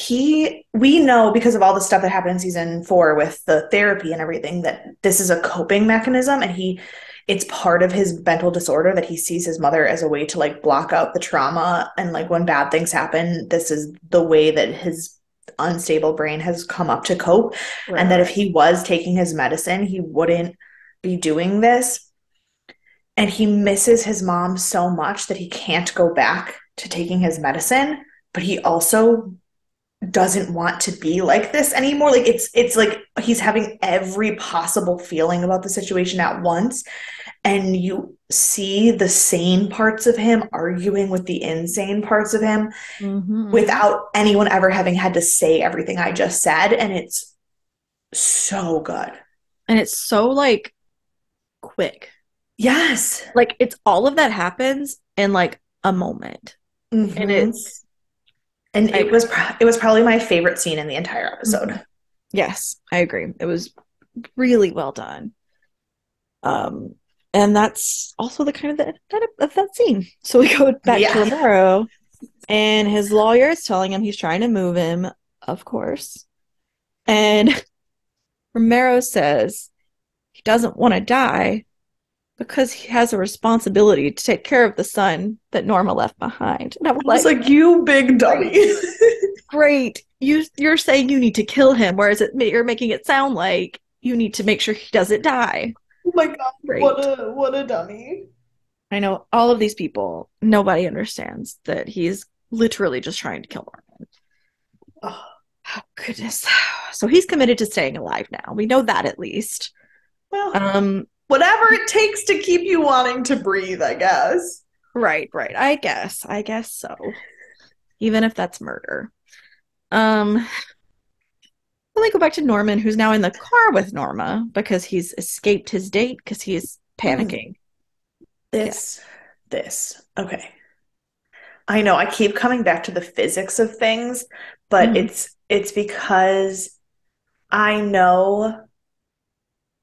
we know because of all the stuff that happened in season 4 with the therapy and everything that this is a coping mechanism, and it's part of his mental disorder that he sees his mother as a way to like block out the trauma. And like when bad things happen, this is the way that his unstable brain has come up to cope. Right, And that if right. he was taking his medicine, he wouldn't be doing this. And he misses his mom so much that he can't go back to taking his medicine, but he also doesn't want to be like this anymore. Like it's like he's having every possible feeling about the situation at once, and you see the sane parts of him arguing with the insane parts of him Mm-hmm. without anyone ever having had to say everything I just said, and it's so good. And it's so like quick. Yes. Like it's all of that happens in like a moment. And Mm-hmm. it's And like it was probably my favorite scene in the entire mhm. episode. Yes, I agree. It was really well done. Um, and that's also the kind of of that scene. So we go back to Yeah. Romero, and his lawyer is telling him he's trying to move him, of course. And Romero says he doesn't want to die because he has a responsibility to take care of the son that Norma left behind. And I was I was like, like, you big dummy. great, great. You're saying you need to kill him, whereas you're making it sound like you need to make sure he doesn't die. Oh my god, Great. what a dummy. I know all of these people, nobody understands that he's literally just trying to kill Norman. Oh, Oh, goodness. So he's committed to staying alive now. We know that at least. well, Um, whatever it takes to keep you wanting to breathe, I guess. right, right. I guess so. Even if that's murder. Then they go back to Norman, who's now in the car with Norma because he's escaped his date because he's Mm, panicking. Yeah. this, this. Okay. I know I keep coming back to the physics of things, but Mhm. it's because I know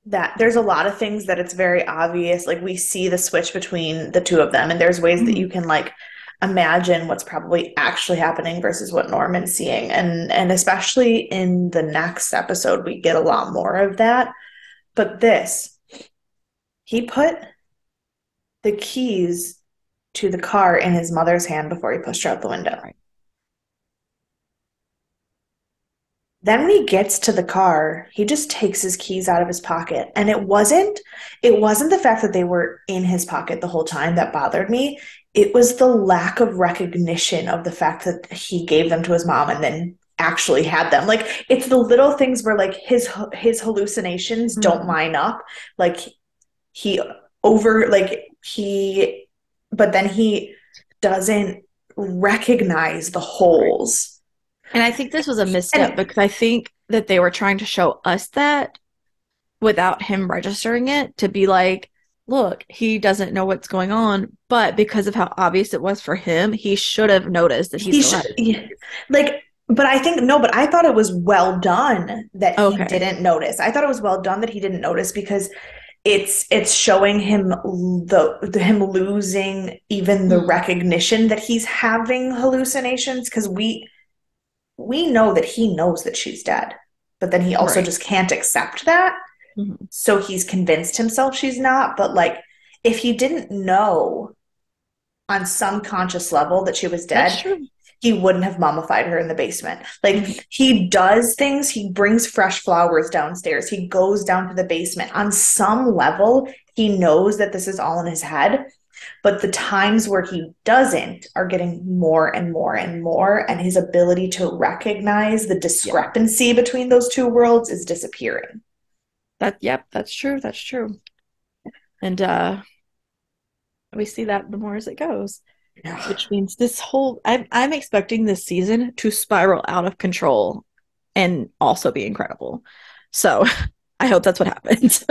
that there's a lot of things that it's very obvious. Like we see the switch between the two of them, and there's ways that you Mhm. can like imagine what's probably actually happening versus what Norman's seeing. And especially in the next episode, we get a lot more of that. But this, he put the keys to the car in his mother's hand before he pushed her out the window. Right. Then when he gets to the car, he just takes his keys out of his pocket. And it wasn't the fact that they were in his pocket the whole time that bothered me. It was the lack of recognition of the fact that he gave them to his mom and then actually had them. Like it's the little things where like his hallucinations don't Mhm. line up. Like he over like he but then he doesn't recognize the Right. holes. And I think this was a misstep And because I think that they were trying to show us that without him registering it to be like, look, he doesn't know what's going on. But because of how obvious it was for him, he should have noticed that he he still should had his yeah, keys. like but I think no, but I thought it was well done that he Okay. didn't notice. I thought it was well done that he didn't notice because it's showing him the him losing even the Mm, recognition that he's having hallucinations because we know that he knows that she's dead, but then he also right. just can't accept that. Mhm. So he's convinced himself she's not. But like, if he didn't know on some conscious level that she was That's dead, true. he wouldn't have mummified her in the basement. Mhm. Like, he does things, he brings fresh flowers downstairs, he goes down to the basement. On some level, he knows that this is all in his head. But the times where he doesn't are getting more and more and more, and his ability to recognize the Yeah. discrepancy between those two worlds is disappearing. Yep, that's true. That's true. And we see that the more as it goes, Yeah. which means this whole I'm expecting this season to spiral out of control and also be incredible. So I hope that's what happens.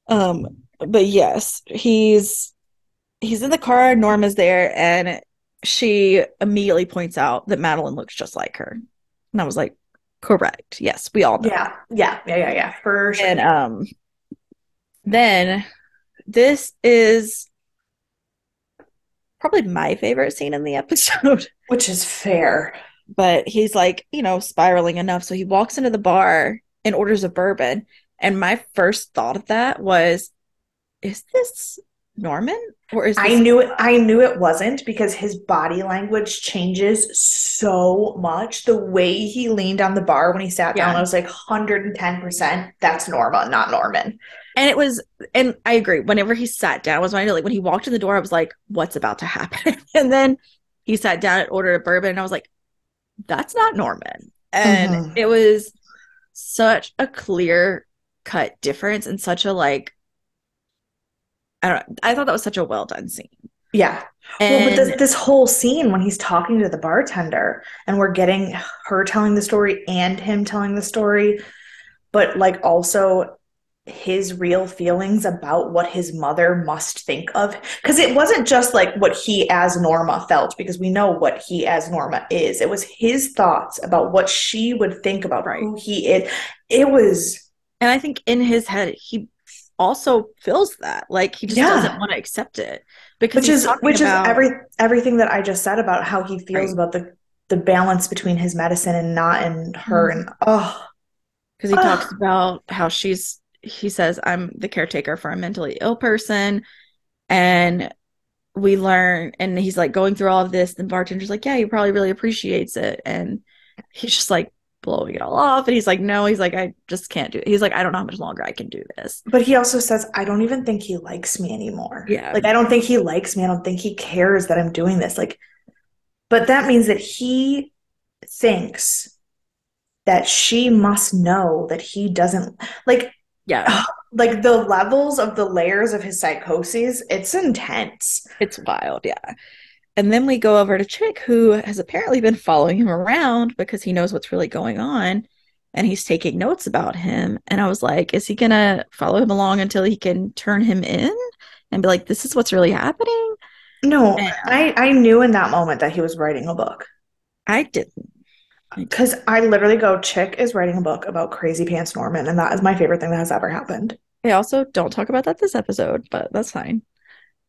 But yes, he's in the car, Norma's there, and she immediately points out that Madeline looks just like her. And I was like, correct. Yes, we all know. Yeah, for And sure. then this is probably my favorite scene in the episode. Which is fair. But he's like, spiraling enough. So he walks into the bar and orders a bourbon. And my first thought of that was, is this Norman or is I this knew it. I knew it wasn't because his body language changes so much. The way he leaned on the bar when he sat down, yeah. I was like 110%. That's Norma, not Norman. And it was, and I agree. Whenever he sat down, was when I like when he walked in the door, I was like, "What's about to happen?" And then he sat down and ordered a bourbon, and I was like, "That's not Norman." And Hmm. it was such a clear cut difference and such a like, I don't know. I thought that was such a well done scene. Yeah. Well, but And this whole scene when he's talking to the bartender and we're getting her telling the story and him telling the story, but like also his real feelings about what his mother must think of. Because it wasn't just like what he as Norma felt, because we know what he as Norma is. It was his thoughts about what she would think about right. who he is. It was, And I think in his head, he also feels that. Like he just doesn't yeah. want to accept it because Which he's is talking which is about, everything that I just said about how he feels right. about the balance between his medicine and not and her and oh, Because he talks oh. about how he says, I'm the caretaker for a mentally ill person. And we learn, and he's like going through all of this. And the bartender's like, yeah, he probably really appreciates it. And he's just like blowing it all off. And he's like, no, he's like, I just can't do it. He's like, I don't know how much longer I can do this. But he also says, I don't even think he likes me anymore. Yeah. Like I don't think he likes me. I don't think he cares that I'm doing this. Like, but that means that he thinks that she must know that he doesn't like Yeah. like the levels of the layers of his psychoses, it's intense. It's wild. Yeah. And then we go over to Chick, who has apparently been following him around because he knows what's really going on and he's taking notes about him. And I was like, is he going to follow him along until he can turn him in and be like, this is what's really happening? No, And I knew in that moment that he was writing a book. I didn't. I did. Because I literally go, Chick is writing a book about Crazy Pants Norman, and that is my favorite thing that has ever happened. I also don't talk about that this episode, but that's fine.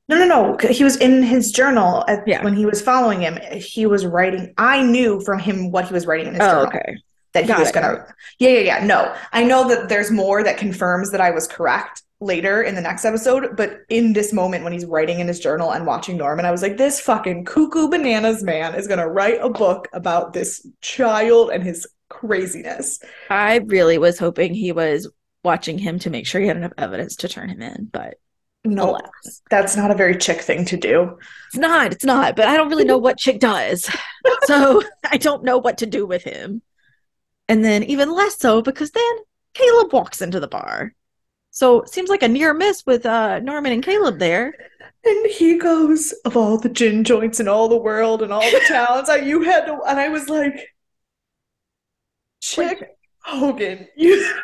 No, no, no. He was in his journal Yeah. when he was following him. He was writing. I knew from him what he was writing in his Oh, journal okay. that he Got was it. Got gonna. it. Yeah, yeah, yeah. No, I know that there's more that confirms that I was correct later in the next episode. But in this moment, when he's writing in his journal and watching Norman, I was like, this fucking cuckoo bananas man is gonna write a book about this child and his craziness. I really was hoping he was watching him to make sure he had enough evidence to turn him in, but Nope, alas. that's not a very Chick thing to do. It's not, but I don't really know what Chick does. So I don't know what to do with him. And then even less so because then Caleb walks into the bar. So it seems like a near miss with Norman and Caleb there. And he goes, of all the gin joints in all the world and all the towns, you had to. And I was like, Like Chick Hogan, you. I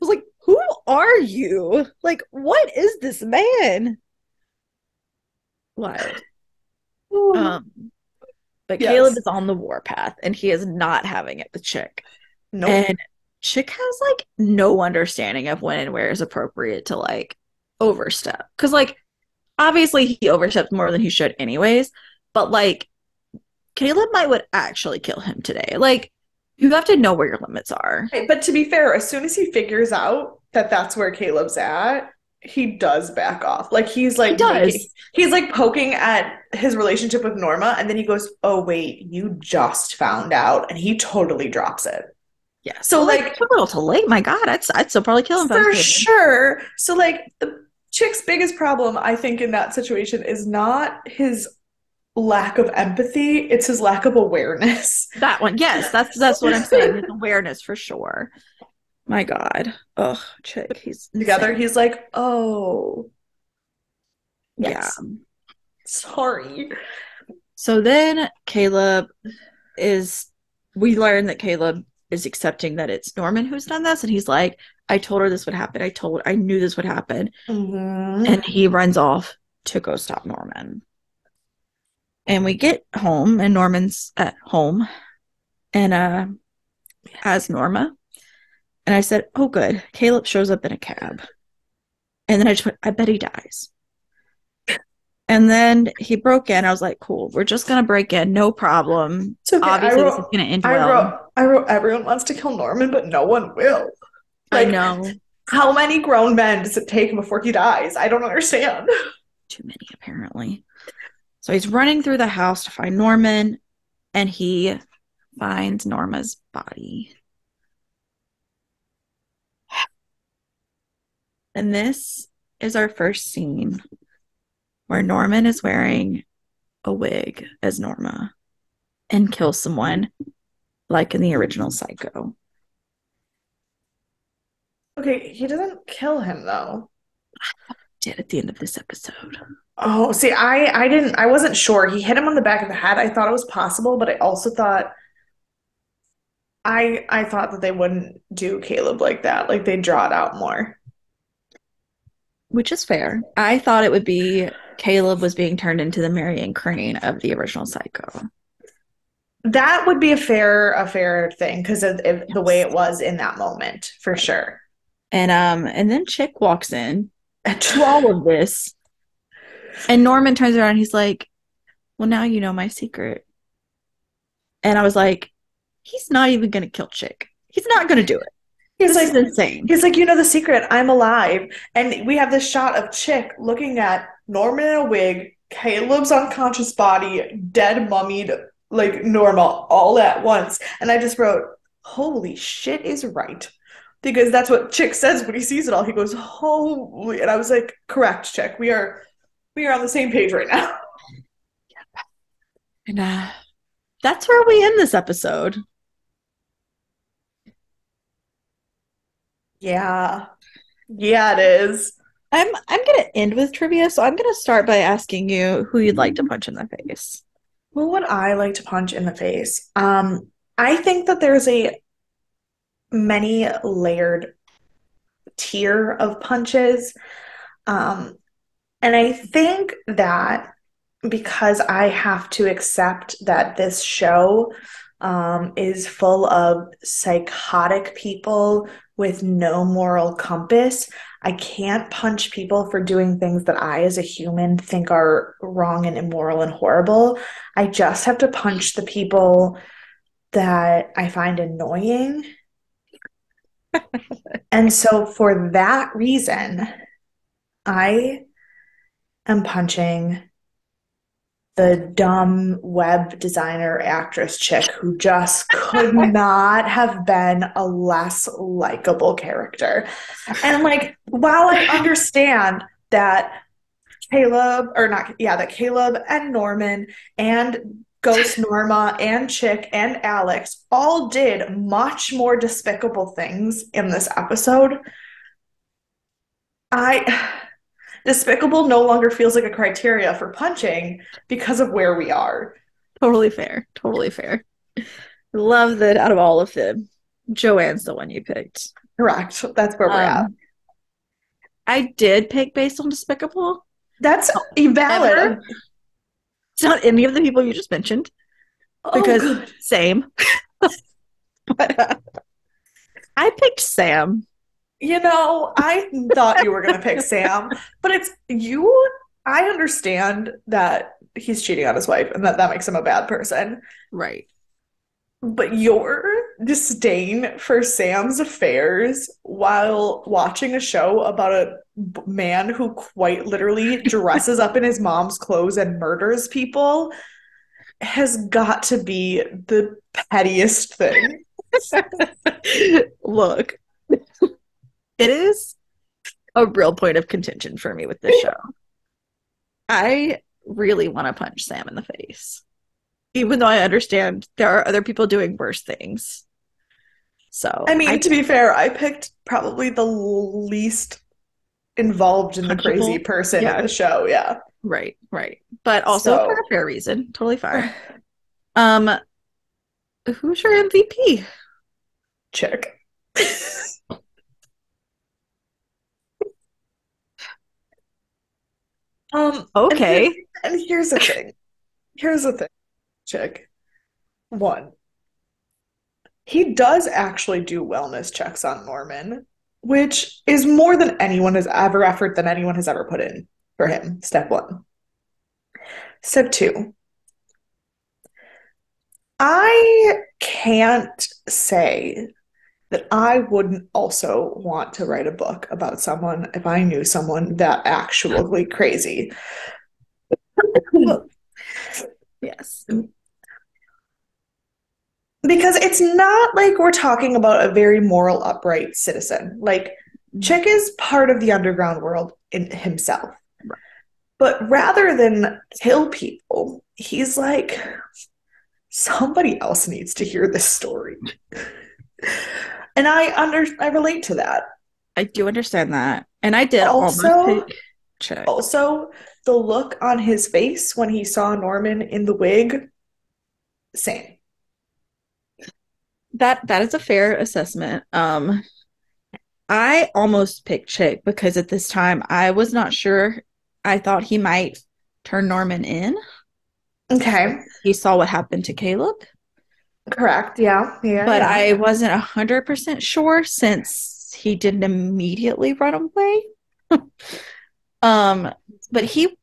was like, who are you? Like, what is this man? Wild. Um, but Caleb Yes. is on the warpath and he is not having it with Chick. Nope. And Chick has like no understanding of when and where is appropriate to like overstep. Cause like obviously he overstepped more than he should anyways, but like Caleb might would actually kill him today. Like you have to know where your limits are. But to be fair, as soon as he figures out that that's where Caleb's at, he does back off. Like He does. he's like poking at his relationship with Norma, and then he goes, "Oh wait, you just found out," and he totally drops it. Yes. So Well, like like too little too late. My God, I'd still probably kill him if I was for Caleb. sure. So like the chick's biggest problem, I think, in that situation is not his lack of empathy; it's his lack of awareness. That one. Yes, that's what I'm saying. His awareness for sure. My God. Ugh, Chick, he's Together, insane. he's like, "Oh Yeah. yes, sorry." So then Caleb is we learn that Caleb is accepting that it's Norman who's done this and he's like, I told her this would happen. I knew this would happen. Mm-hmm. And he runs off to go stop Norman. And we get home and Norman's at home and as Norma. And I said, oh good. Caleb shows up in a cab. And then I just went, I bet he dies. And then he broke in. I was like, cool, we're just going to break in. No problem. It's okay. Obviously, this is going to end well. I wrote everyone wants to kill Norman, but no one will. I Like know. How many grown men does it take before he dies? I don't understand. Too many, apparently. So he's running through the house to find Norman, and he finds Norma's body. And this is our first scene where Norman is wearing a wig as Norma and kills someone like in the original Psycho. Okay, he doesn't kill him though. Did at the end of this episode. Oh, see, I wasn't sure. He hit him on the back of the head. I thought it was possible, but I also thought I thought that they wouldn't do Caleb like that. Like they'd draw it out more. Which is fair. I thought it would be Caleb was being turned into the Marion Crane of the original Psycho. That would be a fair thing because of the way Yes. it was in that moment, for Right. sure. And then Chick walks in to all of this, and Norman turns around and he's like, "Well, now you know my secret." And I was like, "He's not even gonna kill Chick. He's not gonna do it. He's This is like, insane." he's like, you know the secret, I'm alive. And we have this shot of Chick looking at Norman in a wig, Caleb's unconscious body, dead mummied, like Norma, all at once. And I just wrote, holy shit is right. Because that's what Chick says when he sees it all. He goes, holy, and I was like, correct, Chick. We are on the same page right now. And that's where we end this episode. Yeah. Yeah, it is. I'm gonna end with trivia, so I'm gonna start by asking you who you'd like to punch in the face. Who would I like to punch in the face? I think that there's a many layered tier of punches. Um, and I think that because I have to accept that this show is full of psychotic people with no moral compass, I can't punch people for doing things that I, as a human, think are wrong and immoral and horrible. I just have to punch the people that I find annoying. And so, for that reason, I am punching the dumb web designer actress chick who just could not have been a less likable character. And like, while I understand that Caleb, or not, yeah, that Caleb and Norman and Ghost Norma and Chick and Alex all did much more despicable things in this episode, I despicable no longer feels like a criteria for punching because of where we are. Totally fair. Totally fair. Love that out of all of them, Joanne's the one you picked. Correct. That's where we're at. Um, I did pick based on Despicable. That's However, valid. it's not any of the people you just mentioned Oh, because good. same. But I picked Sam. I thought you were going to pick Sam, but it's you. I understand that he's cheating on his wife and that makes him a bad person. Right. But your disdain for Sam's affairs while watching a show about a man who quite literally dresses up in his mom's clothes and murders people has got to be the pettiest thing. Look, it is a real point of contention for me with this show. I really want to punch Sam in the face, even though I understand there are other people doing worse things. So I mean, I to be fair, I picked probably the least involved in the crazy punchable. person in Yeah, the show. Yeah. right, right. But also for So, a fair reason. Totally fine. Um, who's your MVP? chick. and Okay. here's the thing. Here's the thing, chick. One, he does actually do wellness checks on Norman, which is more than anyone has ever effort than anyone has ever put in for him. Step one. Step two, I can't say that I wouldn't also want to write a book about someone if I knew someone that actually crazy. Well, yes. Because it's not like we're talking about a very moral, upright citizen. Like, Chick is part of the underground world in himself. But rather than kill people, he's like, somebody else needs to hear this story. And I relate to that. I do understand that. And I did almost Also, pick Chick. also the look on his face when he saw Norman in the wig, same. That is a fair assessment. I almost picked Chick because at this time I was not sure. I thought he might turn Norman in. Okay. He saw what happened to Caleb, Correct. Yeah. Yeah. but Yeah. I wasn't 100% sure since he didn't immediately run away. Um, but he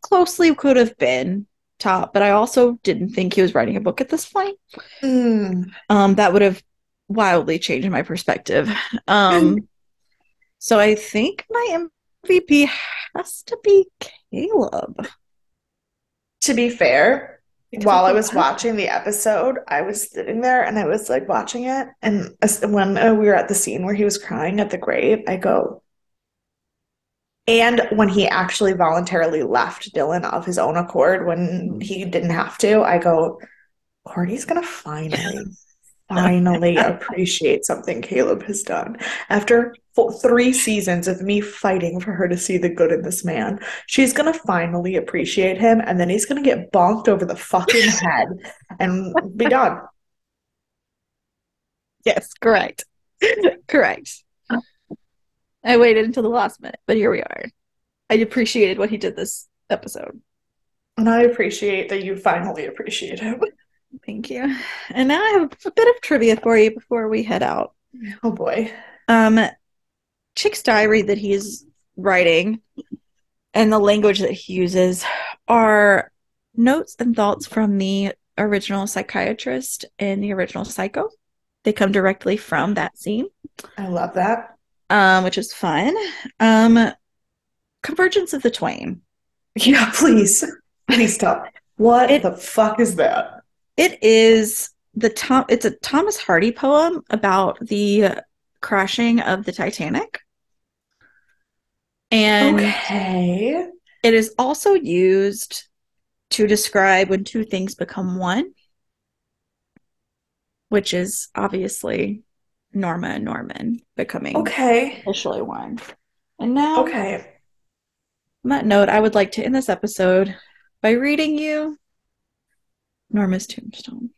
closely could have been top, but I also didn't think he was writing a book at this point. Mm. That would have wildly changed my perspective. Um, so I think my MVP has to be Caleb. To be fair, Because I while I feel was bad. watching the episode, I was sitting there and I was like watching it. And when we were at the scene where he was crying at the grave, I go, and when he actually voluntarily left Dylan of his own accord when he didn't have to, I go, Courtney's gonna finally appreciate something Caleb has done. After 3 seasons of me fighting for her to see the good in this man, she's gonna finally appreciate him, and then he's gonna get bonked over the fucking head and be done. Yes, correct. Correct. I waited until the last minute, but here we are. I appreciated what he did this episode. And I appreciate that you finally appreciate him. Thank you. And now I have a bit of trivia for you before we head out. Oh boy. Um, Chick's diary that he's writing and the language that he uses are notes and thoughts from the original psychiatrist in the original Psycho. They come directly from that scene, I love that. which is fun. Um, Convergence of the Twain. Yeah, please. Please stop. What It the fuck is that? it is it's a Thomas Hardy poem about the crashing of the Titanic. And Okay. it is also used to describe when two things become one, which is obviously Norma and Norman becoming Okay. officially one. And now, on Okay. that note, I would like to end this episode by reading you Norma's tombstone.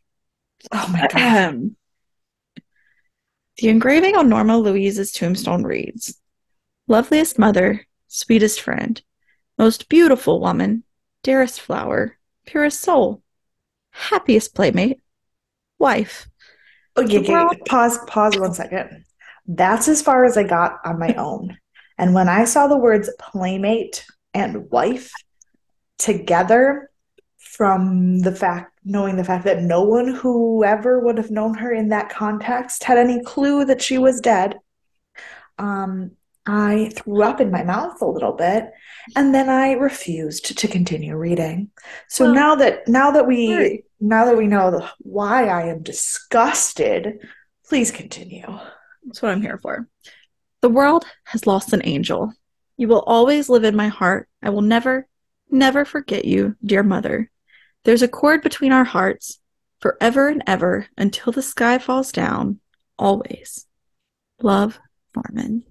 Oh my God. The engraving on Norma Louise's tombstone reads, Loveliest mother, sweetest friend, most beautiful woman, dearest flower, purest soul, happiest playmate, wife. Okay, The okay. world. Pause 1 second. That's as far as I got on my own. And when I saw the words playmate and wife together, from the fact, knowing the fact that no one who ever would have known her in that context had any clue that she was dead, um, I threw up in my mouth a little bit, and then I refused to continue reading. So Well, now that we sorry. know why I am disgusted, please continue. That's what I'm here for. The world has lost an angel. You will always live in my heart. I will never, never forget you, dear mother. There's a cord between our hearts, forever and ever, until the sky falls down. Always. Love, Norman.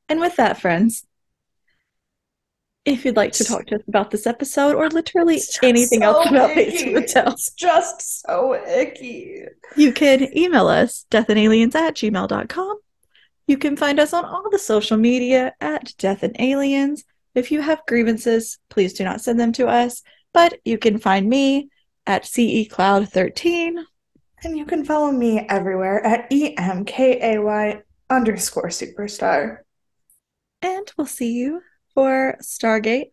And with that, friends, if you'd like to talk to us about this episode or literally It's just anything else so about Bates icky. Motel, It's just so icky. you can email us, deathandaliens@gmail.com. You can find us on all the social media at Death and Aliens. If you have grievances, please do not send them to us. But you can find me at CECloud13. And you can follow me everywhere at EMKAY_superstar. And we'll see you for Stargate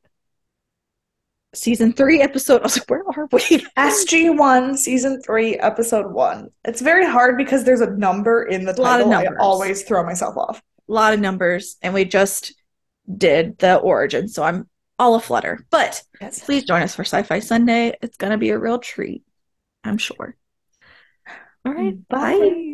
season 3 episode. I was like, where are we? SG1 season 3 episode 1. It's very hard because there's a number in the A lot of title. I numbers. always throw myself off. A lot of numbers, and we just did the origin, so I'm all aflutter. But Yes. please join us for Sci-Fi Sunday. It's gonna be a real treat, I'm sure. All right, Bye. bye.